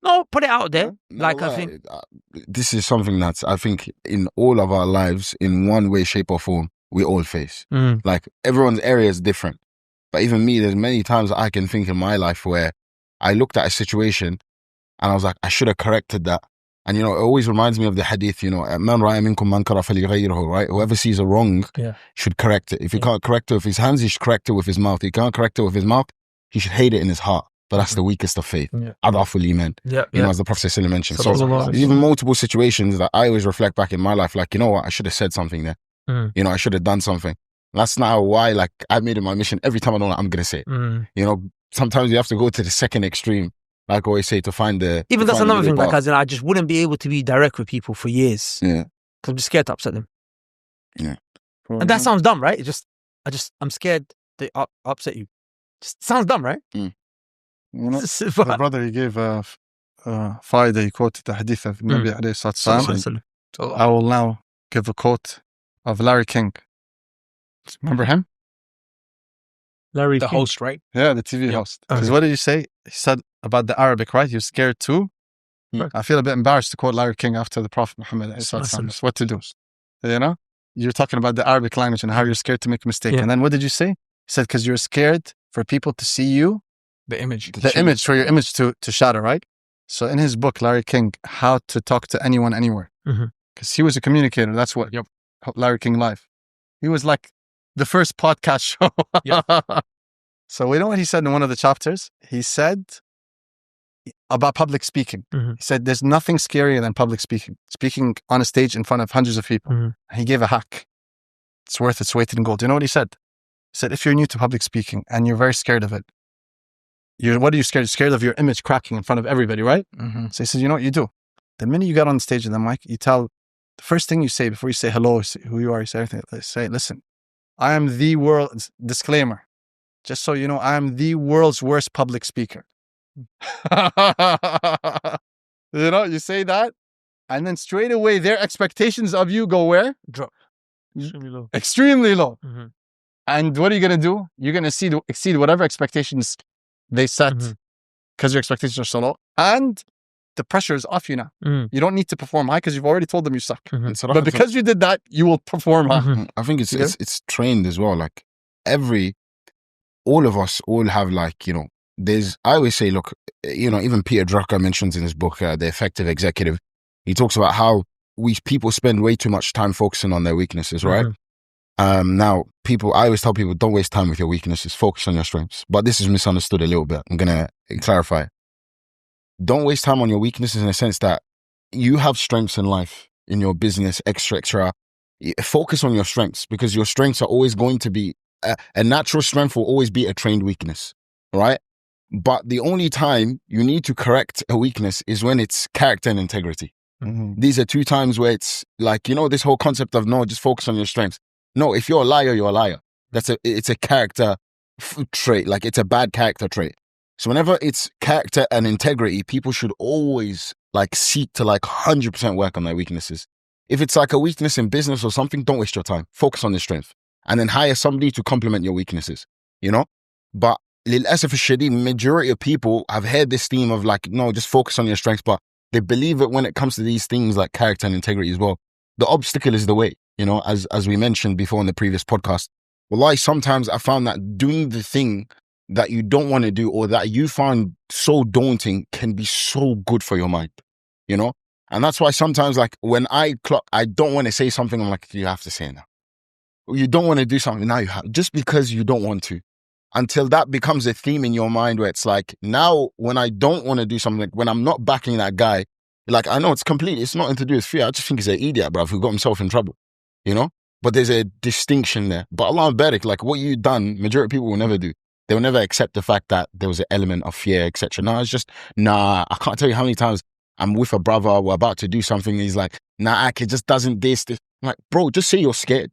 No, put it out there. I think this is something that I think in all of our lives, in one way, shape, or form, we all face. Like everyone's area is different, but even me, there's many times I can think in my life where I looked at a situation and I was like, I should have corrected that. And, you know, it always reminds me of the hadith, you know, man ra'a minkum munkara falyughayyirhu, right? Whoever sees a wrong should correct it. If he can't correct it with his hands, he should correct it with his mouth. He can't correct it with his mouth, he should hate it in his heart. But that's the weakest of faith. Adaful iman. You know, as the Prophet ﷺ mentioned. So there's even multiple situations that I always reflect back in my life, like, you know what, I should have said something there. You know, I should have done something. That's now why, like, I made it my mission every time I don't know, I'm going to say it. You know, sometimes you have to go to the second extreme, like I always say, to find the... Even that's another thing, like, as in, I just wouldn't be able to be direct with people for years. Yeah. Because I'm just scared to upset them. Yeah. And that sounds dumb, right? I'm scared to upset you. Just sounds dumb, right? You know, the brother, he gave Faida, he quoted the hadith of Nabi alayhi salatu wasalam. I will now give a quote of Larry King. Remember him? Larry the King. Host, right? Yeah, the TV host. Because what did he say? He said about the Arabic, right? He was scared too. I feel a bit embarrassed to quote Larry King after the Prophet Muhammad. What to do? You know? You're talking about the Arabic language and how you're scared to make a mistake. And then what did you say? He said, because you're scared for people to see you. The image. For your image to shatter, right? So in his book, Larry King, How to Talk to Anyone, Anywhere. Because he was a communicator. That's what Larry King Live. He was like the first podcast show. So we know what he said in one of the chapters. He said about public speaking. He said there's nothing scarier than public speaking. Speaking on a stage in front of hundreds of people. He gave a hack. It's worth its weight in gold. You know what he said? He said, if you're new to public speaking and you're very scared of it, what are you scared? You're scared of your image cracking in front of everybody, right? So he said, you know what you do? The minute you get on stage with the mic, you tell, the first thing you say before you say hello, who you are, you say everything. Say, listen, I am the world's, disclaimer, just so you know, I am the world's worst public speaker. You know, you say that, and then straight away their expectations of you go where? Drop. Extremely low. Extremely low. And what are you going to do? You're going to exceed whatever expectations they set because your expectations are so low. And the pressure is off you now. You don't need to perform high because you've already told them you suck. But because you did that, you will perform high. I think it's trained as well. Like all of us all have, like, you know, I always say, look, you know, even Peter Drucker mentions in his book, The Effective Executive, he talks about how people spend way too much time focusing on their weaknesses, right? Now, I always tell people, don't waste time with your weaknesses, focus on your strengths. But this is misunderstood a little bit. I'm going to clarify. Don't waste time on your weaknesses in the sense that you have strengths in life, in your business, etc. Focus on your strengths, because your strengths are always going to be, a natural strength will always be a trained weakness, right? But the only time you need to correct a weakness is when it's character and integrity. Mm-hmm. These are two times where it's like, this whole concept of no, just focus on your strengths. No, if you're a liar, you're a liar. It's a character trait. Like, it's a bad character trait. So whenever it's character and integrity, people should always like seek to like 100% work on their weaknesses. If it's like a weakness in business or something, don't waste your time. Focus on the strength and then hire somebody to complement your weaknesses, But للأسف الشديد, majority of people have heard this theme of like, no, just focus on your strengths, but they believe it when it comes to these things like character and integrity as well. The obstacle is the way, as we mentioned before in the previous podcast. Wallahi, sometimes I found that doing the thing that you don't want to do or that you find so daunting can be so good for your mind, And that's why sometimes, like, when I don't want to say something, I'm like, you have to say it now. You don't want to do something, now you have, just because you don't want to. Until that becomes a theme in your mind where it's like, now when I don't want to do something, like when I'm not backing that guy, like, I know it's nothing to do with fear. I just think he's an idiot, bruv, who got himself in trouble, But there's a distinction there. But Allah barik, like what you've done, majority of people will never do. They will never accept the fact that there was an element of fear, etc. No, it's just, I can't tell you how many times I'm with a brother, we're about to do something, and he's like, it just doesn't this. I'm like, bro, just say you're scared.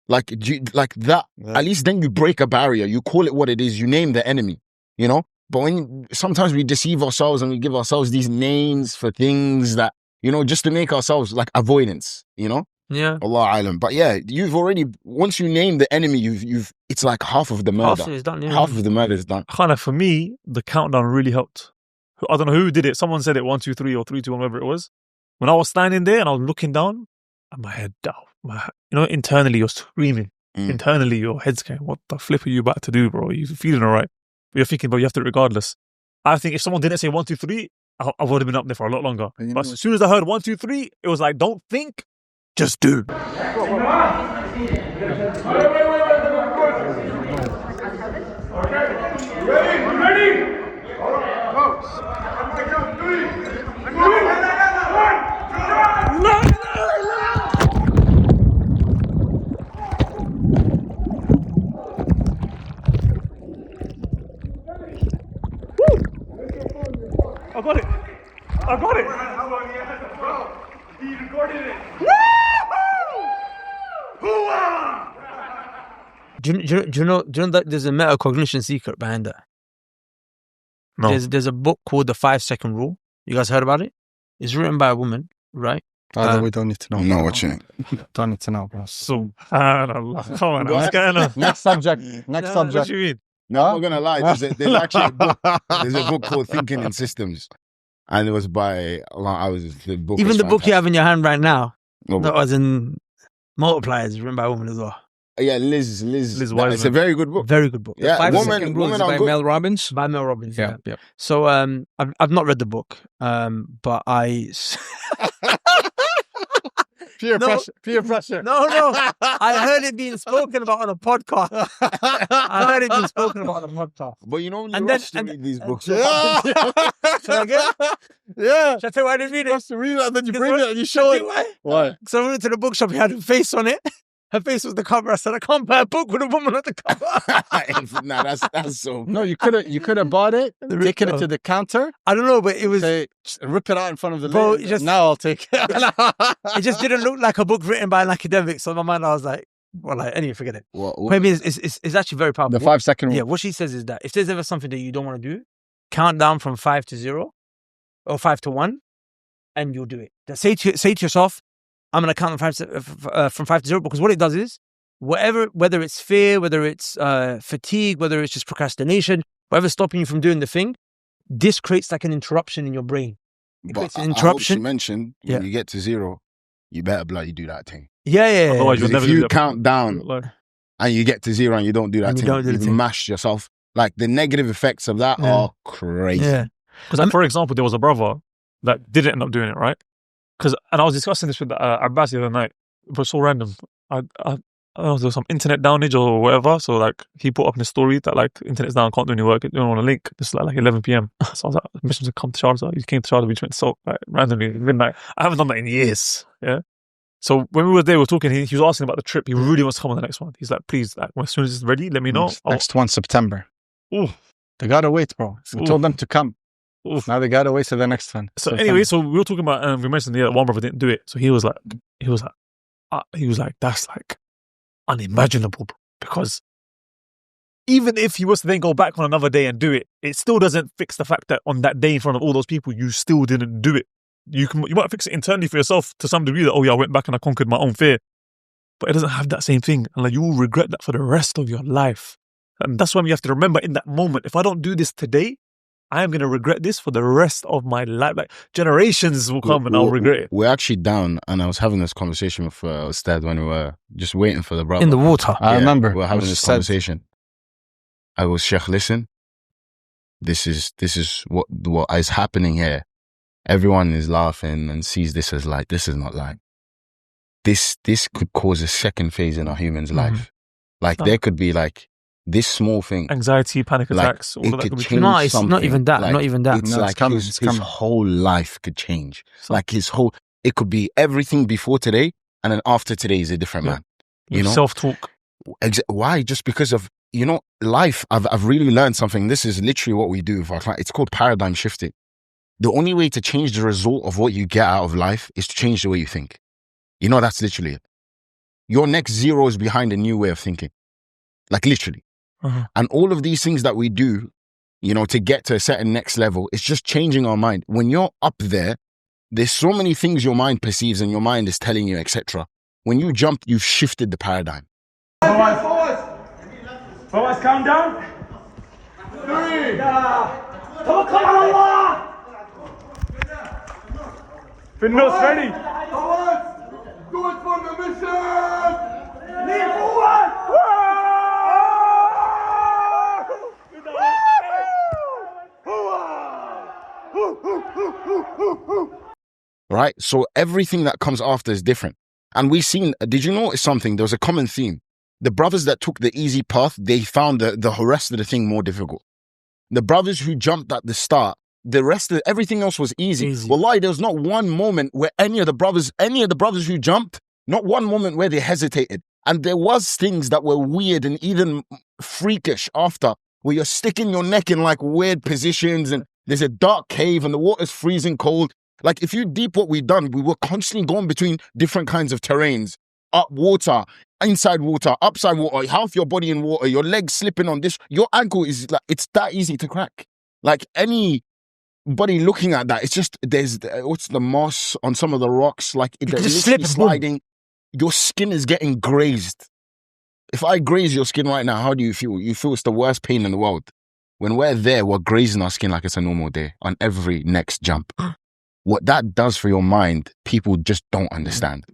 Like that, at least then you break a barrier. You call it what it is. You name the enemy, But sometimes we deceive ourselves and we give ourselves these names for things that, just to make ourselves like avoidance, Yeah. Allah alam. But yeah, you've already, once you name the enemy, it's like half of the murder. Half is done, yeah. Half of the murder is done. Kind of, for me, the countdown really helped. I don't know who did it. Someone said it 1, 2, 3 or 3, 2, 1, whatever it was. When I was standing there and I was looking down, and my head down. Internally you're screaming. Internally your head's going, what the flip are you about to do, bro? You're feeling all right. But you're thinking, bro, you have to regardless. I think if someone didn't say 1, 2, 3, I would have been up there for a lot longer. But as soon as I heard 1, 2, 3, it was like, don't think, just do. I got it. He recorded it. Do you know that there's a metacognition secret behind that? No. There's a book called The 5-Second Rule. You guys heard about it? It's written by a woman, right? We don't need to know. I'm not watching it. Don't need to know, bro. Subhanallah. Come on, what's going on? Next subject. What subject. do you mean? No, I'm not going to lie. There's actually a book. There's a book called Thinking in Systems. And it was by, the book. Even the book you have in your hand right now, No, that was in Multipliers, is written by a woman as well. Yeah, Liz Wiseman. It's a very good book. Very good book. Yeah, The 5 woman Second Rule is are by good. Mel Robbins. by Mel Robbins. Yeah. Yeah. So I've not read the book, but I Peer No. pressure. Peer pressure. no, I heard it being spoken about on a podcast. I heard it being spoken about on a podcast. But you normally And rush then- to read these books. Yeah. Should I get it? Yeah. Should I tell you why I didn't read You it? have to read it and then you Because bring what- it and you show Tell you it. why? Why? So I went to the bookshop, he had a face on it. Her face was the cover. I said, I can't buy a book with a woman on the cover. Nah, that's so. No, you could have bought it, taken it to the counter, I don't know, but it was. say, rip it out in front of the Bro, lady. it just- Now I'll take it. It just didn't look like a book written by an academic. So in my mind, I was like, well, anyway, forget it. What? But I mean, it's actually very powerful. The 5-second rule. Yeah, what she says is that if there's ever something that you don't want to do, count down from 5 to 0 or 5 to 1, and you'll do it. Say to yourself, I'm going to count from 5 to 0, because what it does is, whether it's fear, whether it's fatigue, whether it's just procrastination, whatever's stopping you from doing the thing, this creates like an interruption in your brain. It But creates an I hope she interruption. mentioned when you get to 0, you better bloody do that thing. Yeah. Otherwise, you'll Because never if do you that. count down Like, and you get to 0 and you don't do that And you thing, don't do the you've thing. mashed yourself. Like the negative effects of that Yeah. are crazy. Yeah. Because, like, for example, there was a brother that didn't end up doing it, right? And I was discussing this with Abbas the other night. It was so random. I I don't know, there was some internet downage or whatever. So like he put up in a story that like internet's down, can't do any work. You don't want a link. It's like 11 p.m. So I was like, mission to come to Sharjah. He came to Sharjah. We just went to Soak like randomly midnight. I haven't done that in years. Yeah. So when we were there, we were talking. He was asking about the trip. He really wants to come on the next one. He's like, please, like as soon as it's ready, let me know. Next one, September. Ooh. They gotta wait, bro. We told them to come. Oof. Now they gotta wait to the next one. So September. anyway, so we were talking about, we mentioned that one brother didn't do it. So he was like, that's like unimaginable, bro. Because even if he was to then go back on another day and do it, it still doesn't fix the fact that on that day in front of all those people, you still didn't do it. You might fix it internally for yourself to some degree that, oh yeah, I went back and I conquered my own fear. But it doesn't have that same thing. And like you will regret that for the rest of your life. And that's why you have to remember in that moment, if I don't do this today, I am going to regret this for the rest of my life. Like generations will come and I'll regret it. We're actually down, and I was having this conversation with Ustad when we were just waiting for the brother. In the water. I remember. We were having this conversation. I was, Sheikh, listen, this is what is happening here. Everyone is laughing and sees this as like, this is not like. This could cause a second phase in our human's life. Like there could be like, this small thing, anxiety, panic attacks, like, all of that could be change. No, it's not even that. Like, not even that. It's No, like it's his whole life could change. Like it could be everything before today, and then after today is a different man. You know, self-talk. Why? Just because of life. I've really learned something. This is literally what we do with our clients. It's called paradigm shifting. The only way to change the result of what you get out of life is to change the way you think. That's literally it. Your next zero is behind a new way of thinking. Like literally. And all of these things that we do, to get to a certain next level, it's just changing our mind. When you're up there, there's so many things your mind perceives and your mind is telling you, etc. When you jump, you've shifted the paradigm. Fawaz, calm down. 3. Tawakkal ala Allah. Finnos, ready? Fawaz, do it for the mission. Lean forward. Right? So everything that comes after is different. And we've seen, did you notice something? There was a common theme. The brothers that took the easy path, they found the rest of the thing more difficult. The brothers who jumped at the start, everything else was easy. Wallahi, there was not one moment where any of the brothers who jumped, not one moment where they hesitated. And there was things that were weird and even freakish after, where you're sticking your neck in like weird positions and there's a dark cave and the water's freezing cold. Like if you deep what we've done, we were constantly going between different kinds of terrains. Up water, inside water, upside water, half your body in water, your legs slipping on this. Your ankle is like, it's that easy to crack. Like anybody looking at that, it's just, there's the moss on some of the rocks, like it's literally sliding. Your skin is getting grazed. If I graze your skin right now, how do you feel? You feel it's the worst pain in the world. When we're there, we're grazing our skin like it's a normal day on every next jump. What that does for your mind, people just don't understand.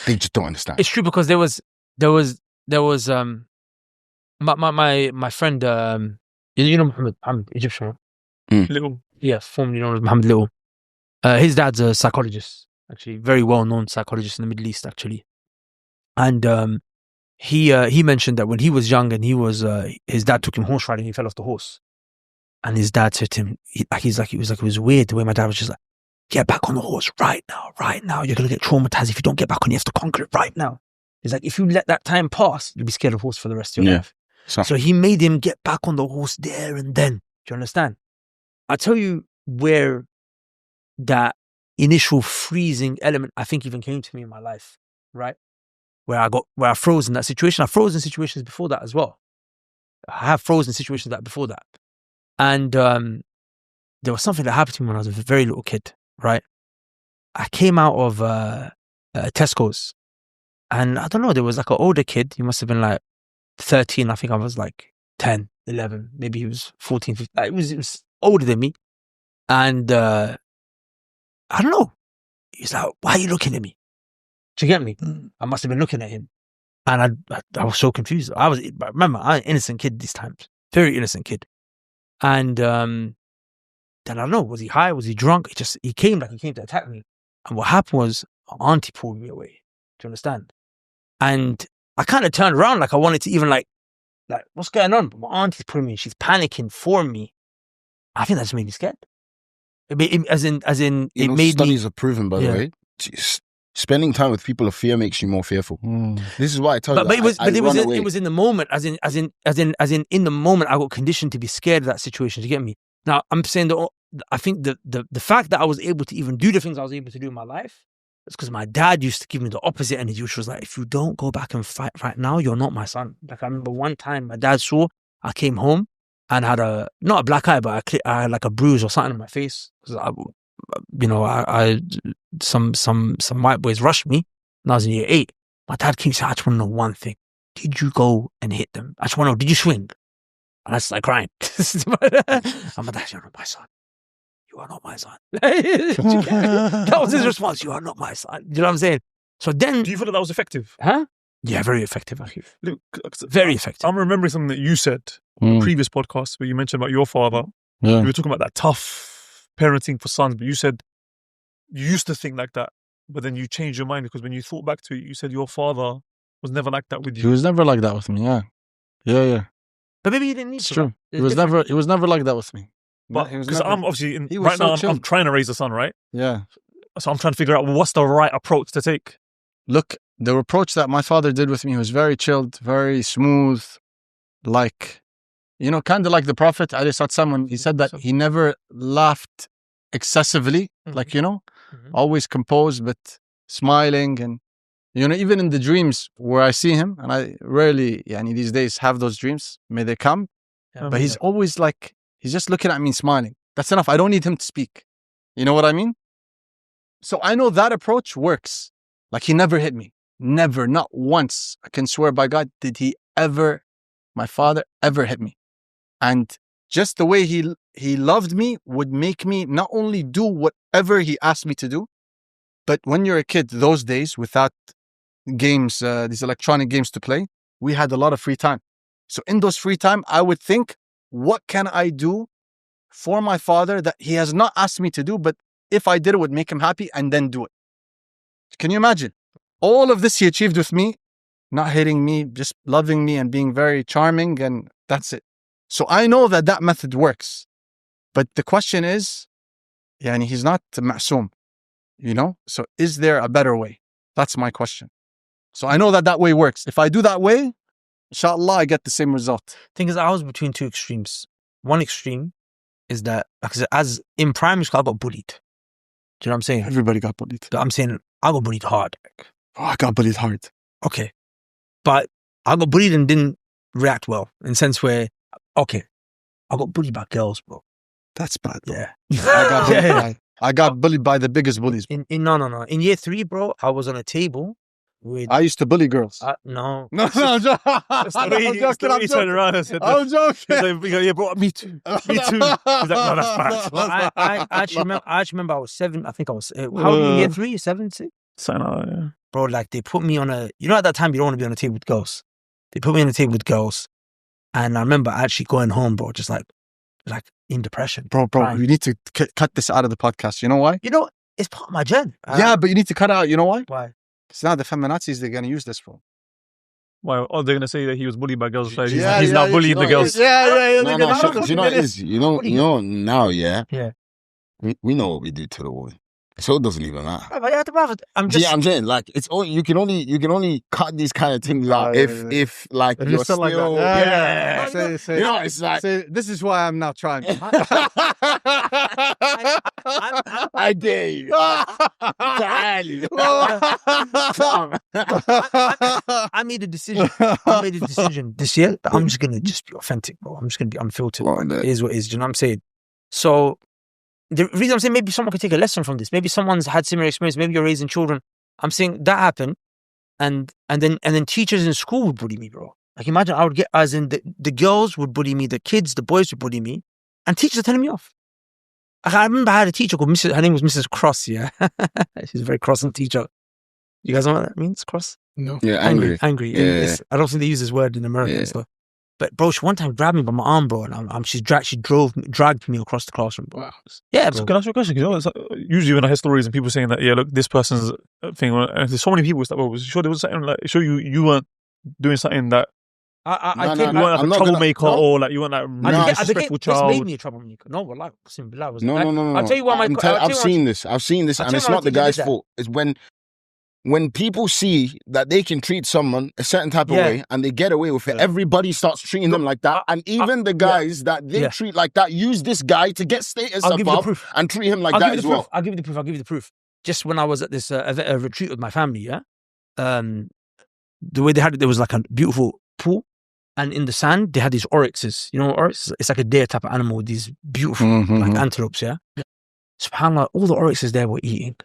They just don't understand. It's true because there was my friend Muhammad Egyptian. Little. Yeah, formerly known as Muhammad Little. His dad's a psychologist, actually, very well known psychologist in the Middle East, actually. And he mentioned that when he was young and his dad took him horse riding, he fell off the horse. And his dad said to him, it was weird the way my dad was just like, get back on the horse right now. You're going to get traumatized if you don't get back on. You have to conquer it right now. He's like, if you let that time pass, you'll be scared of horse for the rest of your life. So he made him get back on the horse there and then. Do you understand? I'll tell you where that initial freezing element, I think, even came to me in my life, right? Where I froze in that situation. I froze in situations before that as well. I have frozen situations before that. And there was something that happened to me when I was a very little kid, right? I came out of Tesco's and I don't know, there was like an older kid. He must have been like 13. I think I was like 10, 11. Maybe he was 14, 15. It was older than me. And I don't know. He's like, why are you looking at me? Do you get me? I must have been looking at him. And I was so confused. Remember, I'm an innocent kid these times. Very innocent kid. And then I don't know, was he high? Was he drunk? He came to attack me. And what happened was, my auntie pulled me away. Do you understand? And I kind of turned around like I wanted to even like what's going on? But my auntie's putting me, she's panicking for me. I think that just made me scared. As in, it made studies me. are proven, by the way. Spending time with people of fear makes you more fearful. This is why I tell you. But it was in the moment, as in the moment, I got conditioned to be scared of that situation. To get me now, I'm saying that I think the fact that I was able to even do the things I was able to do in my life, it's because my dad used to give me the opposite energy, which was like, if you don't go back and fight right now, you're not my son. Like I remember one time, my dad saw I came home and had not a black eye, but I had like a bruise or something on my face. Some white boys rushed me when I was in year 8. My dad keeps saying, I just want to know one thing. Did you go and hit them? I just want to know, did you swing? And I just like crying. I'm like, Dad, you're not my son. You are not my son. That was his response. You are not my son. You know what I'm saying? So then... Do you feel that was effective? Huh? Yeah, very effective. Look, very effective. I'm remembering something that you said on a previous podcast where you mentioned about your father. Yeah. You were talking about that tough parenting for sons, but you said you used to think like that, but then you changed your mind because when you thought back to it, you said your father was never like that with you. He was never like that with me. Yeah. But maybe you didn't need It's to. true. He was never like that with me. But because I'm obviously he was right so now, chill. I'm trying to raise a son, right? Yeah. So I'm trying to figure out what's the right approach to take. Look, the approach that my father did with me was very chilled, very smooth, like, kind of like the Prophet, ﷺ, he said that he never laughed excessively, like, always composed, but smiling. And, even in the dreams where I see him, and I rarely, these days have those dreams, may they come, but he's always like, he's just looking at me smiling. That's enough. I don't need him to speak. You know what I mean? So I know that approach works. Like he never hit me. Never, not once. I can swear by God, did my father ever hit me. And just the way he loved me would make me not only do whatever he asked me to do, but when you're a kid, those days, without games, these electronic games to play, we had a lot of free time. So in those free time, I would think, what can I do for my father that he has not asked me to do, but if I did it would make him happy, and then do it. Can you imagine? All of this he achieved with me, not hitting me, just loving me and being very charming, and that's it. So I know that method works. But the question is, he's not ma'soom, So is there a better way? That's my question. So I know that way works. If I do that way, inshallah, I get the same result. Thing is, I was between two extremes. One extreme is that, as in primary school, I got bullied. Do you know what I'm saying? Everybody got bullied. I'm saying I got bullied hard. I got bullied hard. Okay. But I got bullied and didn't react well, in the sense where, I got bullied by girls, bro. That's bad, bro. Yeah. I got bullied by the biggest bullies. No. In year 3, bro, I was on a table with... I used to bully girls. No. No, I'm joking. He turned around and said, I'm joking. He's like, yeah, bro, me too. Me too. He's like, no, that's bad. Well, I actually remember I was 7. I think I was... how old were you in year 3? 7, 6? Yeah. Bro, like, they put me on a... at that time, you don't want to be on a table with girls. They put me on a table with girls. And I remember actually going home, bro, just like in depression. Bro, crying. you need to cut this out of the podcast. You know why? It's part of my journey. Yeah, but you need to cut it out. You know why? Why? Because now the feminazis, they're going to use this, bro. Why? Oh, they're going to say that he was bullied by girls. He's Yeah, now bullying the girls. Yeah. No, you know what it is? You know now, yeah? Yeah. We know what we do to the woman. So it doesn't even matter. I'm just... Yeah, I'm saying, like, it's all you can only cut these kind of things out if like you're still like that. Yeah. Say, it's like this is why I'm now trying. I dare you. I made a decision. This year that I'm just gonna be authentic, bro. I'm just gonna be unfiltered. It is what it is. Do you know what I'm saying? So the reason I'm saying maybe someone could take a lesson from this. Maybe someone's had similar experience. Maybe you're raising children. I'm saying that happened, and then teachers in school would bully me, bro. Like imagine I would get, as in the girls would bully me, the kids, the boys would bully me, and teachers are telling me off. I remember I had a teacher called Mrs. Her name was Mrs. Cross. Yeah, she's a very crossing teacher. You guys know what that means? Cross? No. Yeah, angry. Yeah. I don't think they use this word in America and stuff. But bro, she one time grabbed me by my arm, bro, and she dragged me across the classroom, bro. Wow. Yeah, So bro. can I ask you a question? Because usually when I hear stories and people saying that, yeah, look, this person's thing, and there's so many people that, well, sure there was something like, sure you weren't doing something that I No, came no, you back. weren't I'm like a not gonna- troublemaker no. or like you weren't like I No, became, disrespectful this made child. me a troublemaker. No, well, like, No. I'll tell you why my. I've seen this. I've seen this, I'll and tell you it's why my not the teacher did guy's that. fault. It's when people see that they can treat someone a certain type of Yeah. way and they get away with it, Yeah. everybody starts treating them like that. And even the guys that they Yeah. treat like that use this guy to get status I'll give you the above proof. and treat him like I'll that give you as the well. proof. I'll give you the proof. Just when I was at this a retreat with my family, yeah, the way they had it, there was like a beautiful pool, and in the sand they had these oryxes. You know, what oryx? It's like a deer type of animal with these beautiful like antelopes. Yeah, SubhanAllah, all the oryxes there were eating.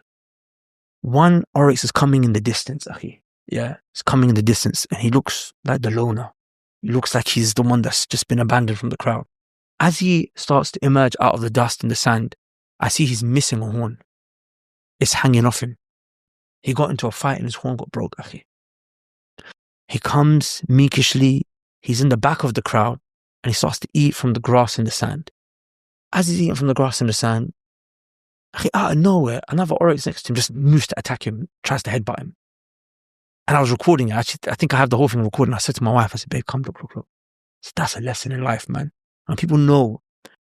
One oryx is coming in the distance, akhi. Yeah, it's coming in the distance, and he looks like the loner. He looks like he's the one that's just been abandoned from the crowd. As he starts to emerge out of the dust in the sand, I see he's missing a horn. It's hanging off him. He got into a fight and his horn got broke, akhi. He comes meekishly, he's in the back of the crowd, and he starts to eat from the grass in the sand. As he's eating from the grass in the sand, akhi, out of nowhere, another oryx next to him just moves to attack him, tries to headbutt him. And I was recording it. Actually, I think I have the whole thing recorded. I said to my wife, I said, babe, come, look. So that's a lesson in life, man. And people know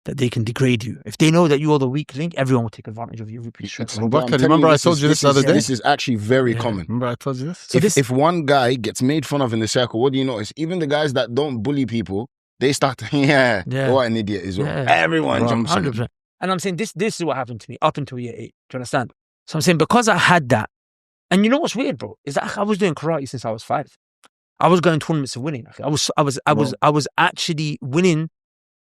that they can degrade you. If they know that you are the weak link, everyone will take advantage of you. Bakr, remember I told you this the other day? This is actually very common. Remember I told you this? So If one guy gets made fun of in the circle, what do you notice? Even the guys that don't bully people, they start to, Yeah. what an idiot as well. Yeah. Everyone jumps on him. 100%. And I'm saying this is what happened to me up until year 8. Do you understand? So I'm saying because I had that, and you know what's weird, bro, is that I was doing karate since I was 5. I was going tournaments and winning. I was actually winning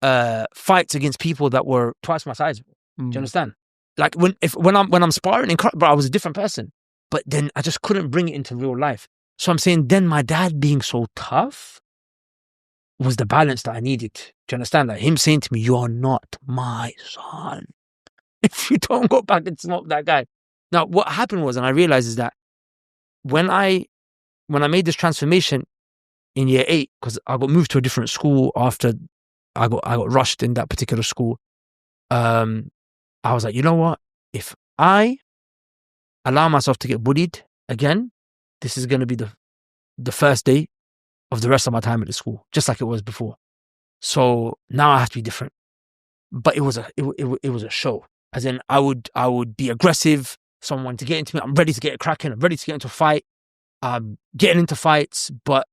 fights against people that were twice my size. Do you understand? Like when I'm sparring in karate, bro, I was a different person. But then I just couldn't bring it into real life. So I'm saying then my dad being so tough was the balance that I needed. Do you understand? Like him saying to me, "You are not my son. If you don't go back and smoke that guy." Now, what happened was, and I realized is that when I made this transformation in year 8, because I got moved to a different school after I got rushed in that particular school. I was like, you know what? If I allow myself to get bullied again, this is going to be the first day of the rest of my time at the school, just like it was before. So now I have to be different. But it was a show. As in, I would be aggressive. Someone wanted to get into me. I'm ready to get cracking. I'm ready to get into a fight. Getting into fights, but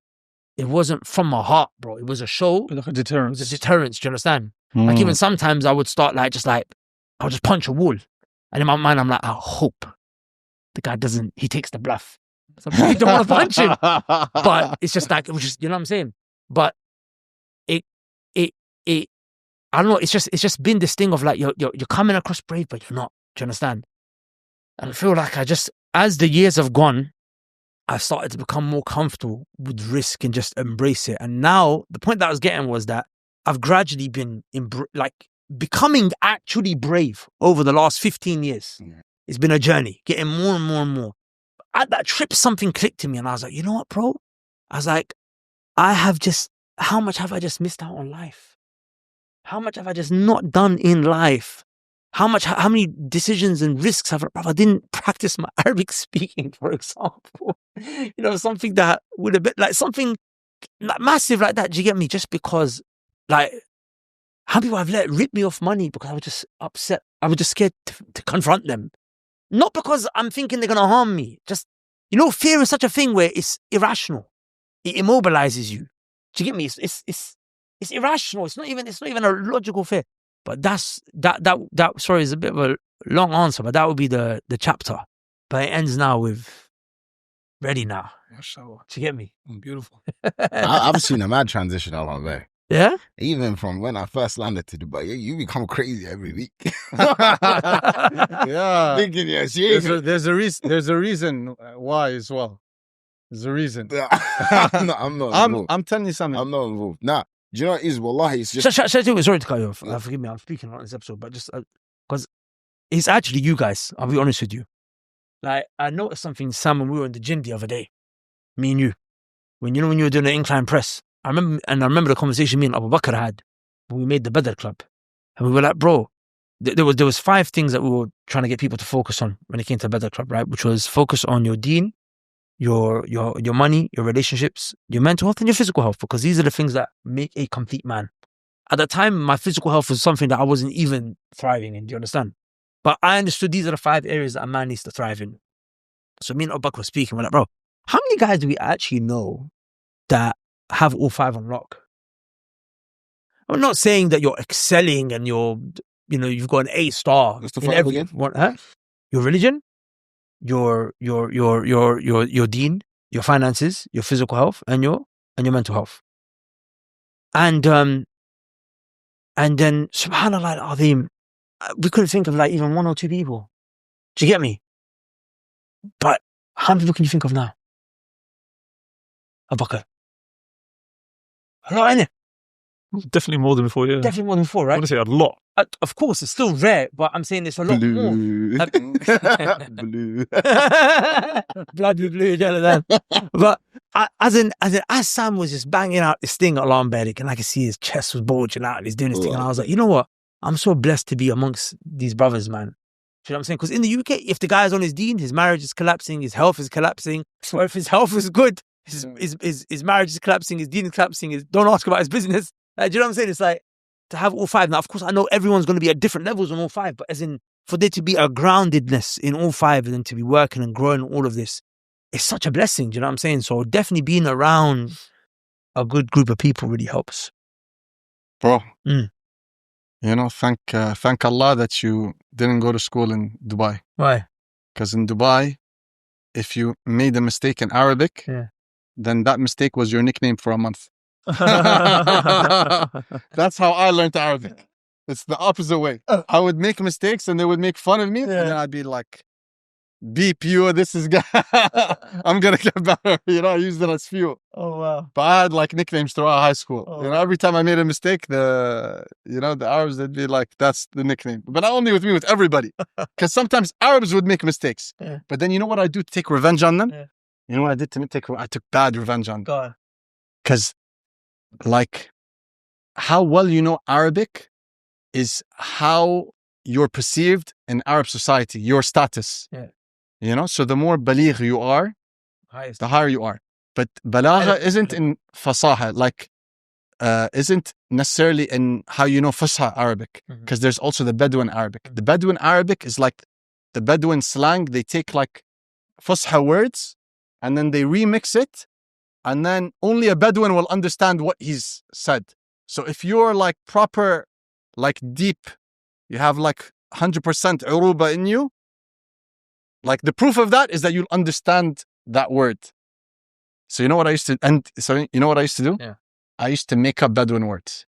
it wasn't from my heart, bro. It was a show. Like a deterrence. It was a deterrence. Do you understand? Like even sometimes I would start I would just punch a wall, and in my mind I'm like, I hope the guy doesn't. He takes the bluff. So I really don't want to punch him, but it's just like it was just, you know what I'm saying. But it I don't know. It's just been this thing of like you're coming across brave, but you're not. Do you understand? And I feel like as the years have gone, I've started to become more comfortable with risk and just embrace it. And now the point that I was getting was that I've gradually been becoming actually brave over the last 15 years. Yeah. It's been a journey, getting more and more and more. At that trip, something clicked to me and I was like, you know what, bro? I was like, how much have I just missed out on life? How much have I just not done in life? How many decisions and risks have I didn't practice my Arabic speaking, for example? You know, something that would have been like something massive like that. Do you get me? Just because, like, how people have ripped me off money because I was just upset. I was just scared to confront them. Not because I'm thinking they're going to harm me. Just, you know, fear is such a thing where it's irrational. It immobilizes you. Do you get me? It's irrational. It's not even a logical fear. But that sorry is a bit of a long answer, but that would be the chapter. But it ends now with ready now. Mashallah. Do you get me? Beautiful. I've seen a mad transition out of there. Yeah? Even from when I first landed to Dubai, you become crazy every week. Yeah. Thinking you're serious. There's a reason why as well. There's a reason. I'm not involved. I'm telling you something. I'm not involved. Nah, do you know what it is? Wallahi, it's just... Sorry to cut you off. Forgive me, I'm speaking on this episode, but just because it's actually you guys, I'll be honest with you. Like, I noticed something, Sam, when we were in the gym the other day, me and you, when you were doing the incline press. I remember the conversation me and Abu Bakr had when we made the Badr Club. And we were like, bro, there was 5 things that we were trying to get people to focus on when it came to Badr Club, right? Which was focus on your deen, your money, your relationships, your mental health, and your physical health, because these are the things that make a complete man. At the time, my physical health was something that I wasn't even thriving in. Do you understand? But I understood these are the 5 areas that a man needs to thrive in. So me and Bakr were speaking. We're like, bro, how many guys do we actually know that have all 5 on lock? I'm not saying that you're excelling and you've got an A star What's the in 5 every again? one. Huh? Your religion, your deen, your finances, your physical health, and your mental health. And then subhanallah al-azim, we couldn't think of like even 1 or 2 people. Do you get me? But how many people can you think of now? Abu Bakr. A lot, innit? Definitely more than before, yeah. Definitely more than 4, I right? want to say a lot. Of course, it's still rare, but I'm saying it's a lot more. Blue. Blood blue, Jonathan. But as Sam was just banging out this thing at Alarm Medic, and I could see his chest was bulging out and he's doing this thing, and I was like, you know what? I'm so blessed to be amongst these brothers, man. You know what I'm saying? Because in the UK, if the guy's on his deen, his marriage is collapsing, his health is collapsing, or if his health is good, his marriage is collapsing, his deen is collapsing, don't ask about his business. Like, do you know what I'm saying? It's like, to have all 5. Now, of course, I know everyone's going to be at different levels on all 5, but as in, for there to be a groundedness in all 5 and then to be working and growing all of this, it's such a blessing. Do you know what I'm saying? So definitely being around a good group of people really helps. Bro, Mm. you know, thank Allah that you didn't go to school in Dubai. Why? Because in Dubai, if you made a mistake in Arabic, then that mistake was your nickname for a month. That's how I learned Arabic. It's the opposite way. I would make mistakes and they would make fun of me, and then I'd be like, beep you, this is I'm gonna get better. You know, I used it as fuel. Oh wow. But I had like nicknames throughout high school. You know, every time I made a mistake, the Arabs, they'd be like, that's the nickname. But not only with me, with everybody. Because sometimes Arabs would make mistakes. But then you know what I do to take revenge on them? You know what I did to I took bad revenge on them. Because like how well you know Arabic is how you're perceived in Arab society, your status. You know, so the more baligh you are, the higher you are. But balagha isn't in fasaha, like isn't necessarily in how you know Fusha Arabic, because there's also the Bedouin Arabic. The Bedouin Arabic is like the Bedouin slang. They take like Fusha words and then they remix it, and then only a Bedouin will understand what he's said. So if you're like proper, like deep, you have like 100% uruba in you, like the proof of that is that you'll understand that word. So you know what I used to, do? I used to make up Bedouin words.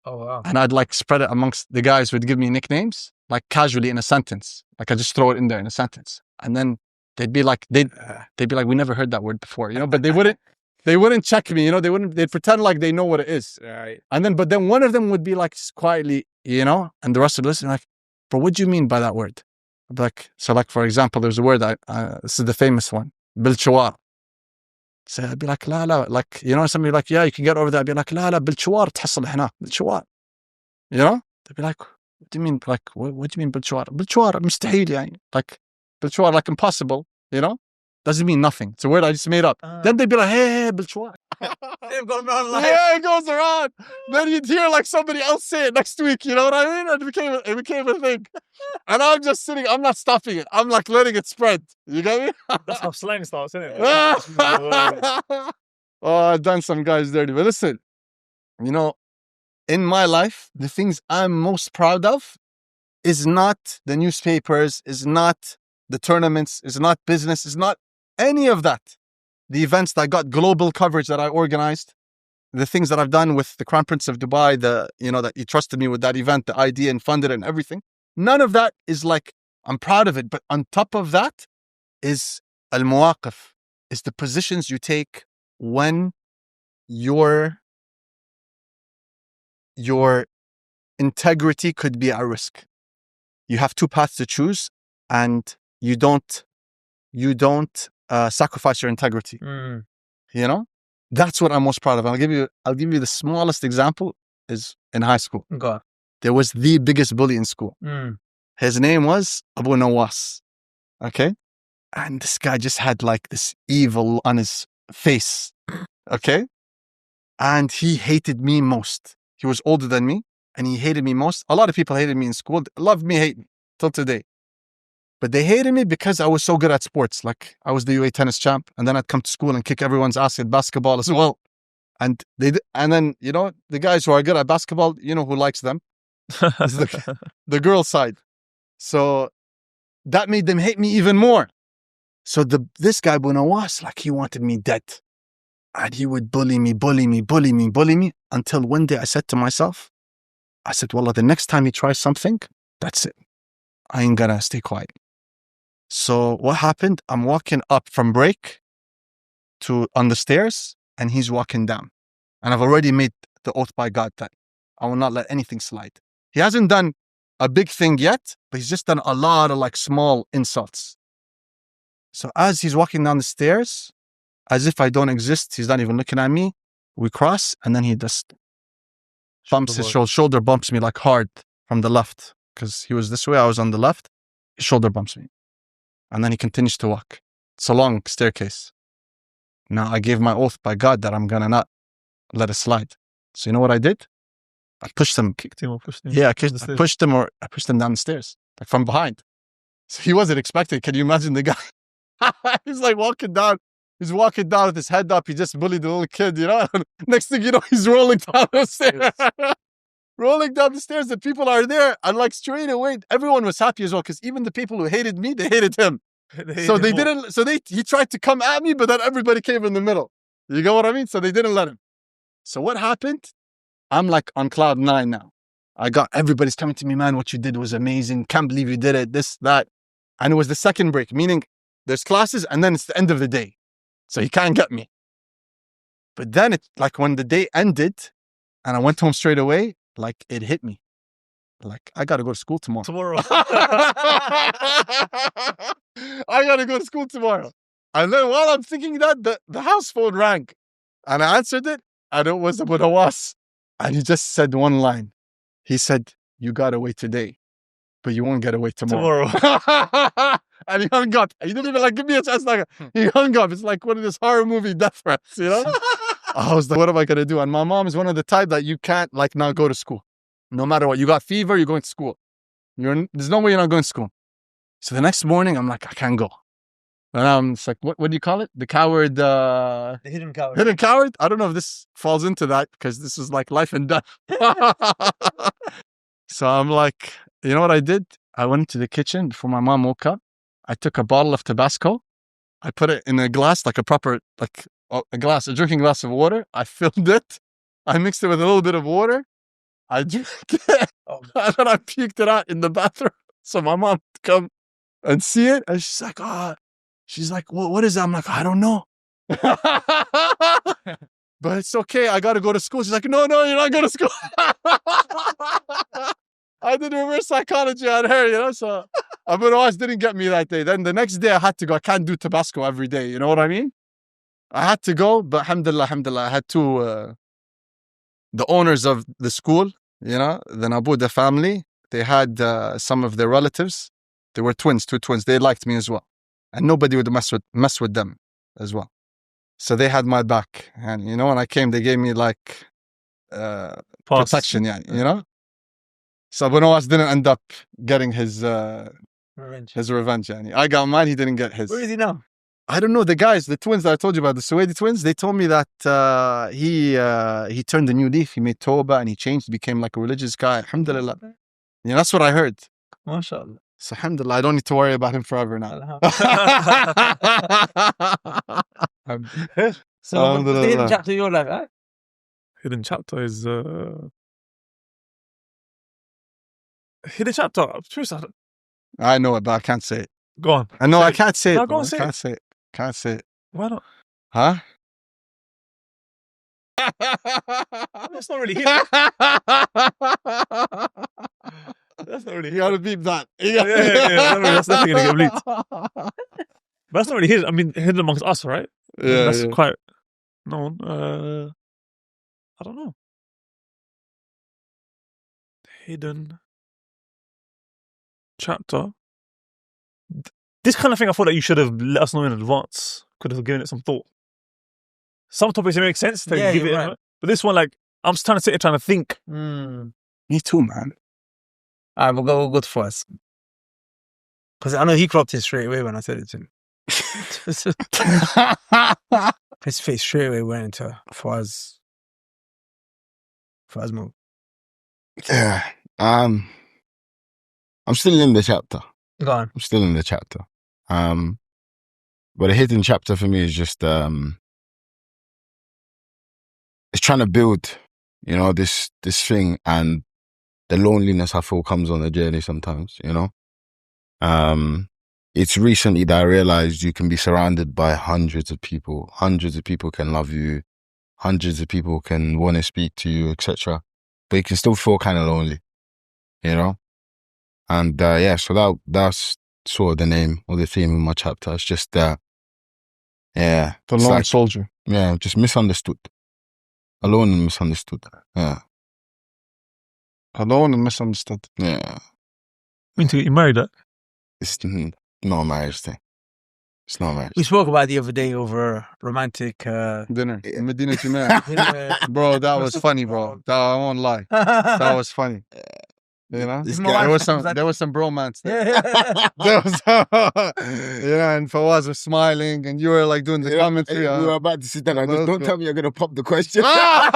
Oh wow. And I'd like spread it amongst the guys who would give me nicknames, like casually in a sentence. Like I just throw it in there in a sentence. And then they'd be like, we never heard that word before, you know, but they wouldn't check me, you know, they'd pretend like they know what it is. Right. But then one of them would be like quietly, you know, and the rest would listen like, bro, what do you mean by that word? I'd be like, so like, for example, there's a word, this is the famous one, bilchawar. So I'd be like, la, like, you know, somebody like, yeah, you can get over that. I'd be like, la, bilchawar, تحصل هنا, bilchawar. You know? They'd be like, what do you mean? Like, what do you mean bilchawar? Bilchawar, مستحيل يعني. Like, bilchawar, like impossible, you know? Doesn't mean nothing. It's a word I just made up. Then they'd be like, hey, bilchawar. They've gone around like, yeah, it goes around. Then you'd hear like somebody else say it next week, you know what I mean? It became a thing. And I'm just sitting, I'm not stopping it. I'm like letting it spread. You get me? That's how slang starts, isn't it? Oh, I've done some guys dirty. But listen, you know, in my life, the things I'm most proud of is not the newspapers, is not the tournaments, is not business, is not any of that. The events that got global coverage that I organized, the things that I've done with the Crown Prince of Dubai, that he trusted me with that event, the idea and funded it and everything. None of that is like, I'm proud of it. But on top of that is al-muwaqif, is the positions you take when your integrity could be at risk. You have 2 paths to choose, and you don't sacrifice your integrity. You know, that's what I'm most proud of. I'll give you the smallest example is in high school. God. There was the biggest bully in school. His name was Abu Nawas. Okay. And this guy just had like this evil on his face. Okay. And he hated me most. He was older than me and he hated me most. A lot of people hated me in school. Loved me, hate me till today. But they hated me because I was so good at sports. Like I was the UA tennis champ, and then I'd come to school and kick everyone's ass at basketball as well. And then, you know, the guys who are good at basketball, you know who likes them? It's the girl side. So that made them hate me even more. So this guy Bunawas, like he wanted me dead. And he would bully me until one day I said to myself, I said, Wallah, the next time he tries something, that's it. I ain't gonna stay quiet. So what happened? I'm walking up from break on the stairs and he's walking down. And I've already made the oath by God that I will not let anything slide. He hasn't done a big thing yet, but he's just done a lot of like small insults. So as he's walking down the stairs, as if I don't exist, he's not even looking at me. We cross and then he just bumps his shoulder bumps me like hard from the left. Because he was this way, I was on the left. His shoulder bumps me. And then he continues to walk. It's a long staircase. Now I gave my oath by God that I'm gonna not let it slide. So you know what I did? I pushed him. Kicked him or pushed him? Yeah, I pushed him down the stairs, like from behind. So he wasn't expecting. Can you imagine the guy? He's like walking down. He's walking down with his head up. He just bullied the little kid, you know? Next thing you know, he's rolling down the stairs. Rolling down the stairs, and people are there. And like straight away, everyone was happy as well. Because even the people who hated me, they hated him. He tried to come at me, but then everybody came in the middle. You get what I mean? So they didn't let him. So what happened? I'm like on cloud 9 now. Everybody's coming to me, man, what you did was amazing. Can't believe you did it, this, that. And it was the second break, meaning there's classes and then it's the end of the day. So he can't get me. But then it, like when the day ended and I went home straight away, like it hit me. Like, I got to go to school tomorrow. I got to go to school tomorrow. And then while I'm thinking that, the house phone rang. And I answered it, and it was Abu Nawas. And he just said one line. He said, you got away today, but you won't get away tomorrow. And he hung up. He didn't even like give me a chance. Like, he hung up. It's like one of those horror movie death threats, you know? I was like, what am I going to do? And my mom is one of the type that you can't like not go to school. No matter what. You got fever, you're going to school. There's no way you're not going to school. So the next morning, I'm like, I can't go. And I'm just like, what do you call it? The coward. The hidden coward. Hidden coward? I don't know if this falls into that because this is like life and death. So I'm like, you know what I did? I went into the kitchen before my mom woke up. I took a bottle of Tabasco. I put it in a glass, like a proper, like a drinking glass of water. I filled it. I mixed it with a little bit of water. I drank it. And then I puked it out in the bathroom. So my mom would come and see it. And she's like, well, what is that? I'm like, I don't know. But it's okay. I got to go to school. She's like, no, you're not going to school. I did reverse psychology on her, you know, so Abu Nawas didn't get me that day. Then the next day I had to go. I can't do Tabasco every day, you know what I mean? I had to go, but alhamdulillah, I had two, the owners of the school, you know, the Nabuda family, they had some of their relatives. They were two twins. They liked me as well. And nobody would mess with them as well. So they had my back. And, you know, when I came, they gave me like protection, yeah, you know? So Abu Nawas didn't end up getting his revenge. Yani. I got mine, he didn't get his. Where is he now? I don't know. The twins that I told you about, the Suwaidi twins, they told me that he turned a new leaf. He made tawbah and he changed, became like a religious guy. Alhamdulillah. Yeah, that's what I heard. MashaAllah. So alhamdulillah, I don't need to worry about him forever now. So what's the hidden chapter of your life, eh? Hidden chapter is hidden chapter. I know it, but I can't say it. Go on. I know I can't say No, it. go on, I say can't say it. Can't say it. Why not? Huh? That's not really hidden. That's not really hidden. You gotta beep that. Yeah. That's definitely gonna get bleeped. But that's not really hidden. I mean, hidden amongst us, right? Yeah, that's yeah. quite known. I don't know. Hidden chapter. This kind of thing, I thought that you should have let us know in advance. Could have given it some thought. Some topics it makes sense to give it, right. But this one, like, I'm just trying to sit here trying to think. Me too, man. All right, we'll go to Fawaz. Because I know he cropped it straight away when I said it to him. His face straight away went into Fawaz mode. Yeah. I'm still in the chapter. Go on. I'm still in the chapter. But a hidden chapter for me is just it's trying to build, you know, this thing, and the loneliness I feel comes on the journey sometimes, you know. It's recently that I realized you can be surrounded by hundreds of people. Hundreds of people can love you. Hundreds of people can want to speak to you, etc. But you can still feel kind of lonely, you know. And yeah, so that's sort of the name or the theme of my chapter. It's just yeah, the lone soldier. Yeah, just misunderstood, alone and misunderstood. Yeah, alone and misunderstood. Yeah. Mean to get you married? It's not a marriage thing. It's not a marriage. We spoke about it the other day over romantic dinner. Medina Jumeirah. Bro, that was funny, bro. I won't lie. That was funny. You know, there was some bromance there. There was, and Fawaz was smiling, and you were like doing the commentary. We were about to sit down. Don't tell me you're gonna pop the question. Oh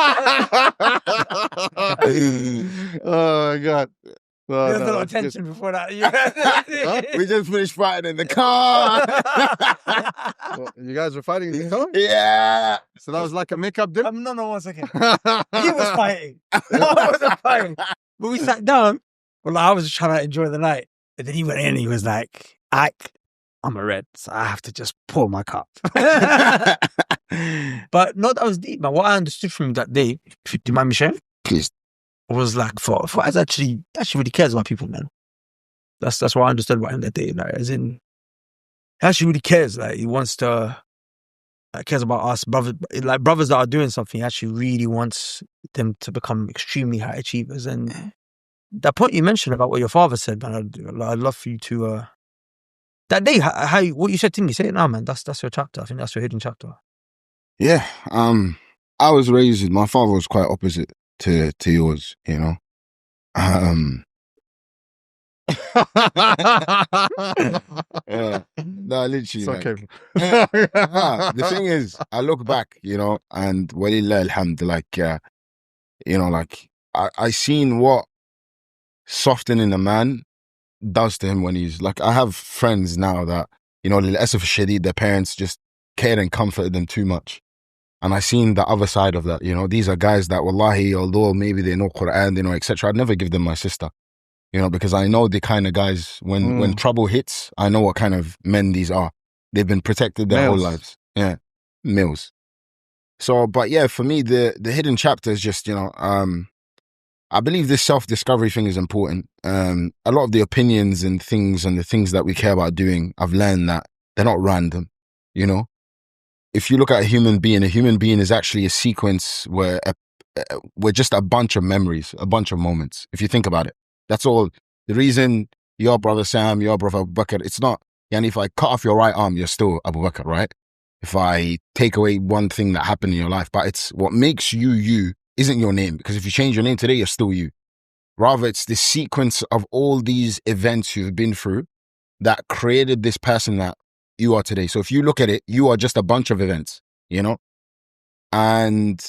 my God. There's a little tension before that. We just finished fighting in the car. You guys were fighting in the car? Yeah. So that was like a makeup dinner? No, 1 second. He was fighting. I wasn't fighting. But we sat down. Well, I was just trying to enjoy the night. And then he went in and he was like, I'm a red, so I have to just pour my cup. But no, that was deep, man. What I understood from him that day, do you mind me sharing? Please. Was like, Fawaz actually really cares about people, man. That's what I understood about him that day. Like, as in, he actually really cares. Like, he wants to, cares about us, brothers that are doing something. He actually really wants them to become extremely high achievers. And that point you mentioned about what your father said, man, I'd love for you to, that day, what you said to me, say it now, man. That's your chapter. I think that's your hidden chapter. Yeah. I was raised, my father was quite opposite to yours, you know. Yeah. No, literally. It's okay. The thing is, I look back, you know, and walillah alhamd, like, you know, like, I seen what softening a man does to him when he's like, I have friends now that, you know, lil-asaf shadid, their parents just cared and comforted them too much. And I seen the other side of that, you know. These are guys that, wallahi, although maybe they know Quran, they know, etc., I'd never give them my sister, you know, because I know the kind of guys, when trouble hits, I know what kind of men these are. They've been protected their whole lives. Yeah, males. So, but yeah, for me, the hidden chapter is just, you know, I believe this self-discovery thing is important. A lot of the opinions and the things that we care about doing, I've learned that they're not random, you know. If you look at a human being is actually a sequence where we're just a bunch of memories, a bunch of moments. If you think about it, that's all. The reason your brother Sam, your brother Abu Bakr, it's not, and if I cut off your right arm, you're still Abu Bakr, right? If I take away one thing that happened in your life, but it's what makes you isn't your name, because if you change your name today, you're still you. Rather, it's this sequence of all these events you've been through that created this person that you are today. So if you look at it, you are just a bunch of events, you know? And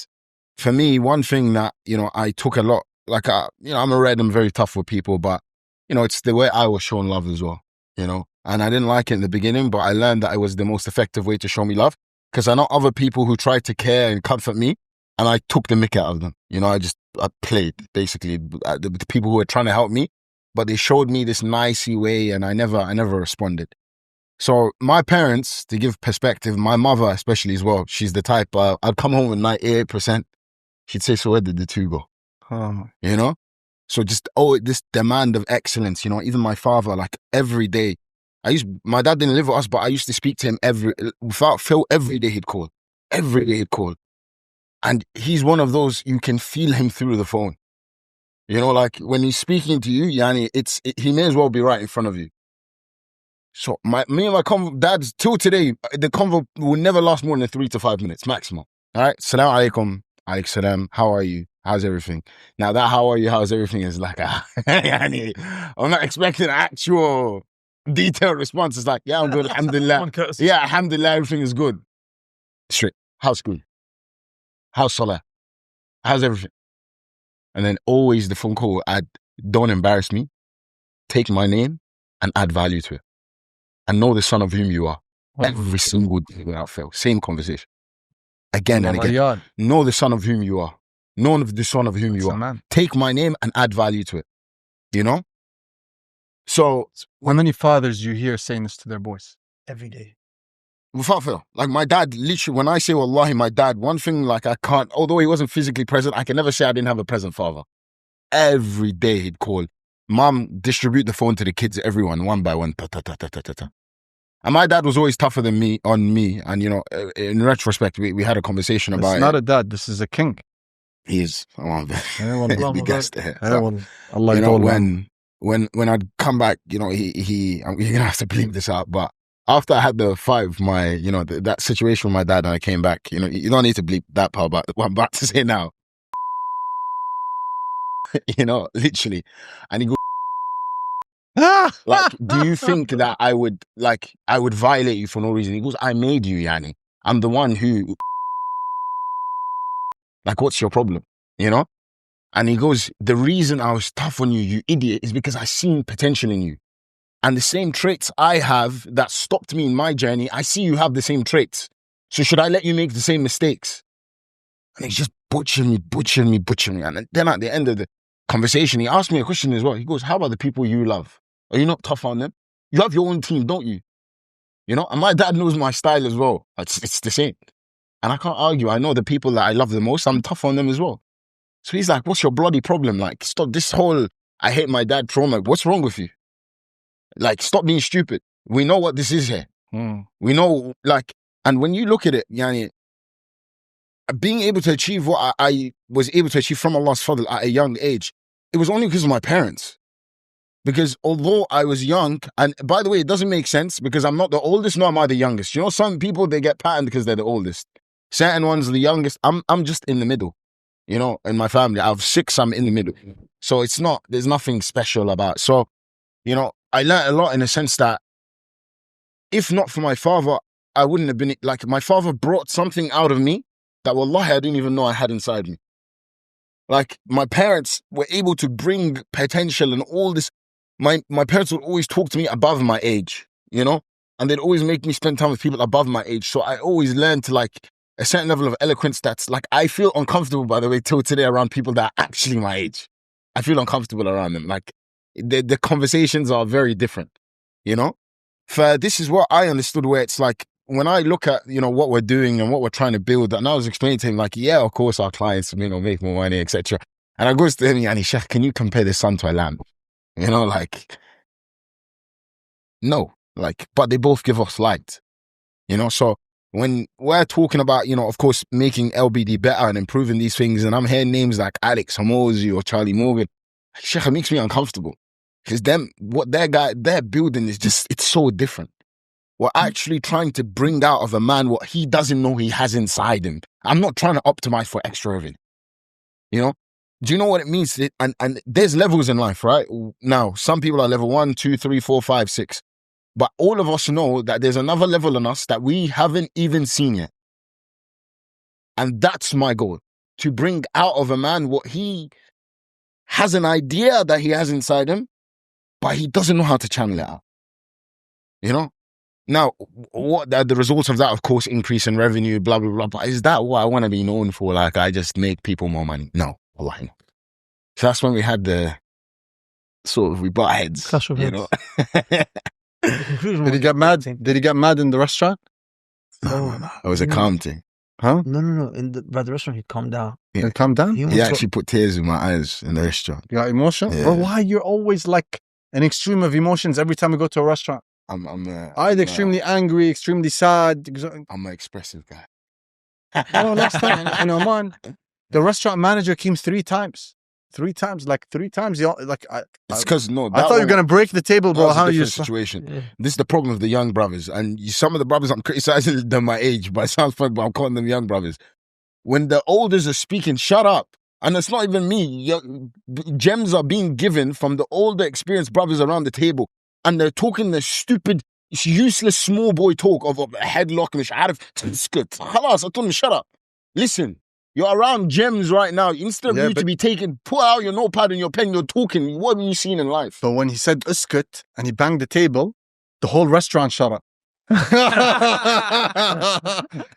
for me, one thing that, you know, I took a lot, like, you know, I'm a red, I'm very tough with people, but, you know, it's the way I was shown love as well, you know? And I didn't like it in the beginning, but I learned that it was the most effective way to show me love, because I know other people who tried to care and comfort me, and I took the mick out of them. You know, I played, basically, the people who were trying to help me, but they showed me this nicey way, and I never responded. So my parents, to give perspective, my mother especially as well, she's the type, I'd come home with 98%. She'd say, so where did the two go? You know? So just, this demand of excellence, you know, even my father, like every day, my dad didn't live with us, but I used to speak to him without Phil, every day he'd call. Every day he'd call. And he's one of those, you can feel him through the phone. You know, like when he's speaking to you, yani, he may as well be right in front of you. So me and my dads, till today, the convo will never last more than 3 to 5 minutes maximum. All right, salam alaikum, alaikum salam. How are you? How's everything? Now that how are you? How's everything is like I'm not expecting actual detailed response. It's like, yeah, I'm good, alhamdulillah. Yeah, alhamdulillah, everything is good. Straight. How's school? How's salah? How's everything? And then always the phone call, don't embarrass me. Take my name and add value to it. And know the son of whom you are. Every single day without fail. Same conversation. Again and again. Know the son of whom you are. Know the son of whom you are. Man. Take my name and add value to it. You know? So how many fathers you hear saying this to their boys? Every day. Without fail. Like my dad, literally, when I say wallahi, my dad, one thing like I can't, although he wasn't physically present, I can never say I didn't have a present father. Every day he'd call, Mom, distribute the phone to the kids, everyone, one by one. Ta, ta, ta, ta, ta, ta, ta. And my dad was always tougher than me on me. And, you know, in retrospect, we had a conversation about it. It's not a dad. This is a king. He is. Allah, you know, when I'd come back, you know, you're going to have to bleep this out. But after I had the 5, you know, that situation with my dad and I came back, you know, you don't need to bleep that part about what I'm about to say now. You know, literally. And he goes, like, do you think that I would violate you for no reason? He goes, I made you, Yani. I'm the one who, like, what's your problem? You know? And he goes, the reason I was tough on you, you idiot, is because I seen potential in you. And the same traits I have that stopped me in my journey, I see you have the same traits. So should I let you make the same mistakes? And he's just butchering me. And then at the end of the conversation, he asked me a question as well. He goes, how about the people you love? Are you not tough on them? You have your own team, don't you? You know? And my dad knows my style as well. It's the same. And I can't argue. I know the people that I love the most, I'm tough on them as well. So he's like, what's your bloody problem? Like, stop this whole, I hate my dad trauma. What's wrong with you? Like, stop being stupid. We know what this is here. We know, like, and when you look at it, Yani, being able to achieve what I was able to achieve from Allah's fadl at a young age, it was only because of my parents. Because although I was young, and by the way, it doesn't make sense because I'm not the oldest, nor am I the youngest. You know, some people, they get patterned because they're the oldest. Certain ones are the youngest. I'm just in the middle. You know, in my family, I have 6, I'm in the middle. So it's not, there's nothing special about it. So, you know, I learned a lot in the sense that if not for my father, I wouldn't have been, like, my father brought something out of me that wallahi I didn't even know I had inside me. Like, my parents were able to bring potential and all this. My parents would always talk to me above my age, you know? And they'd always make me spend time with people above my age. So I always learned to, like, a certain level of eloquence that's, like, I feel uncomfortable, by the way, till today around people that are actually my age. I feel uncomfortable around them. Like, the conversations are very different, you know? This is what I understood, where it's like, when I look at, you know, what we're doing and what we're trying to build, and I was explaining to him, like, yeah, of course, our clients, you know, make more money, etc. And I goes to him, Yani, Sheikh, can you compare the sun to a lamp? You know, like, no, like, but they both give us light, you know? So when we're talking about, you know, of course, making LBD better and improving these things, and I'm hearing names like Alex Hormozi or Charlie Morgan, Sheikh, it makes me uncomfortable. Because what they're building is just, it's so different. We're actually trying to bring out of a man what he doesn't know he has inside him. I'm not trying to optimize for extra of it. You know? Do you know what it means? And there's levels in life, right? Now, some people are level 1, 2, 3, 4, 5, 6. But all of us know that there's another level in us that we haven't even seen yet. And that's my goal. To bring out of a man what he has an idea that he has inside him, but he doesn't know how to channel it out. You know? Now, what the results of that, of course, increase in revenue, blah, blah, blah. But is that what I want to be known for? Like, I just make people more money? No. Allah, no. So that's when we had the sort of, we butt heads. Clash of heads. Know? Did he get mad? Did he get mad in the restaurant? No. It was a calm thing. Huh? No. By the restaurant, he'd calm down. Yeah. He'd calm down? He actually put tears in my eyes in the restaurant. You got emotional? Yeah. Bro, why you're always like an extreme of emotions every time we go to a restaurant? I'm either extremely angry, extremely sad. I'm an expressive guy. Oh, last time in Oman, the restaurant manager came 3 times. 3 times. Like 3 times. Like It's because no. I thought you were gonna break the table, bro. That How was a you? different situation. This is the problem with the young brothers, and some of the brothers I'm criticizing them my age, but it sounds funny, but I'm calling them young brothers. When the elders are speaking, shut up. And it's not even me. Gems are being given from the older, experienced brothers around the table, and they're talking the stupid, useless, small boy talk of a headlock and عارف. It's good. خلاص, I told him, shut up. Listen. You're around gems right now. Instead of you to be taking, pull out your notepad and your pen, you're talking. What have you seen in life? But when he said uskut and he banged the table, the whole restaurant shut up.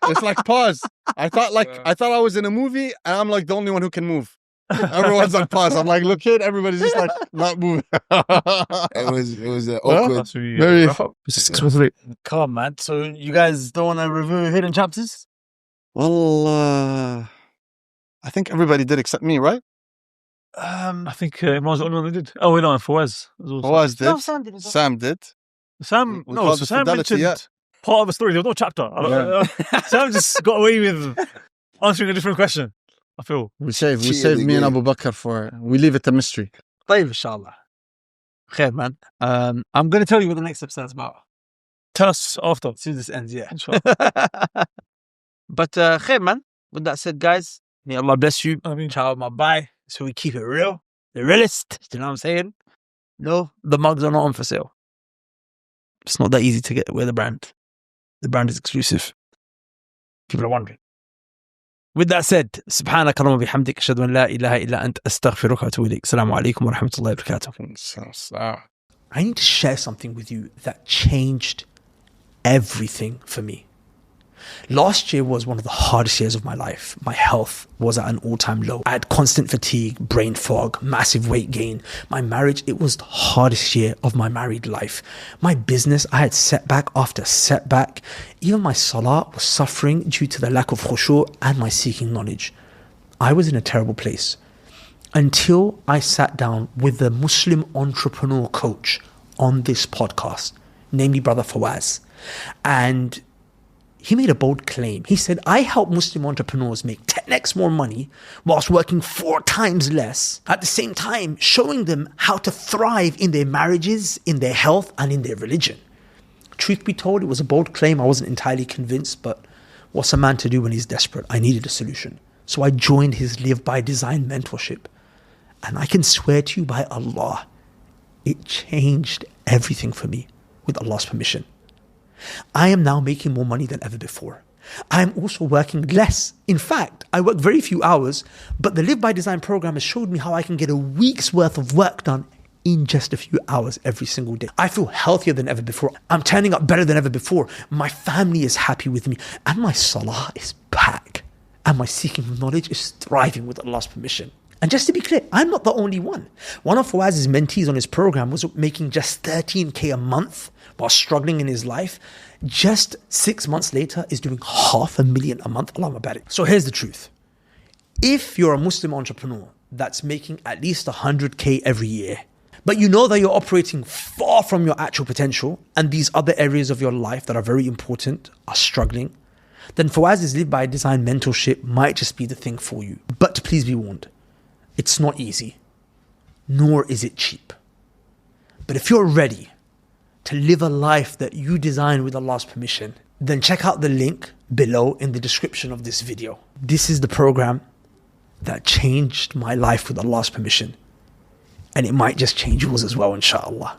It's like pause. I thought I was in a movie and I'm like the only one who can move. Everyone's on pause. I'm like, look at everybody's just like not moving. It was awkward. Very. Come on, man. So you guys don't want to review hidden chapters? Well, I think everybody did except me, right? I think Imran's the only one who did. Oh, no, and Fawaz. Fawaz did. No, Sam did as well. Sam did. Sam, We no, called so it Sam fidelity, mentioned part of a story. There was no chapter. Sam just got away with answering a different question, I feel. We saved me and Abu Bakr we leave it a mystery. طيب, inshallah. Khair, man. I'm going to tell you what the next episode's about. Tell us after. As soon as this ends, yeah. Inshallah. But khair, man. With that said, guys, may Allah bless you. Amin. Ciao, my bye. So we keep it real. The realist. Do you know what I'm saying? No, the mugs are not on for sale. It's not that easy to get. We're the brand. The brand is exclusive. People are wondering. With that said, سبحانك اللهم وبحمدك أشهد أن لا إله إلا أنت أستغفرك وأتوب إليك. السلام عليكم ورحمة الله وبركاته. I need to share something with you that changed everything for me. Last year was one of the hardest years of my life. My health was at an all-time low. I had constant fatigue, brain fog, massive weight gain. My marriage, it was the hardest year of my married life. My business, I had setback after setback. Even my salah was suffering due to the lack of khushu' and my seeking knowledge. I was in a terrible place until I sat down with the Muslim entrepreneur coach on this podcast, namely Brother Fawaz. And he made a bold claim. He said, I help Muslim entrepreneurs make 10x more money whilst working 4 times less, at the same time showing them how to thrive in their marriages, in their health, and in their religion. Truth be told, it was a bold claim. I wasn't entirely convinced, but what's a man to do when he's desperate? I needed a solution. So I joined his Live by Design mentorship. And I can swear to you by Allah, it changed everything for me with Allah's permission. I am now making more money than ever before. I am also working less. In fact, I work very few hours, but the Live by Design program has showed me how I can get a week's worth of work done in just a few hours every single day. I feel healthier than ever before. I'm turning up better than ever before. My family is happy with me, and my salah is back. And my seeking of knowledge is thriving with Allah's permission. And just to be clear, I'm not the only one. One of Fawaz's mentees on his program was making just 13K a month while struggling in his life. Just 6 months later is doing $500,000 a month. Allahumma barik. So here's the truth. If you're a Muslim entrepreneur that's making at least 100K every year, but you know that you're operating far from your actual potential and these other areas of your life that are very important are struggling, then Fawaz's Live by Design mentorship might just be the thing for you. But please be warned, it's not easy, nor is it cheap. But if you're ready to live a life that you design with Allah's permission, then check out the link below in the description of this video. This is the program that changed my life with Allah's permission. And it might just change yours as well, inshallah.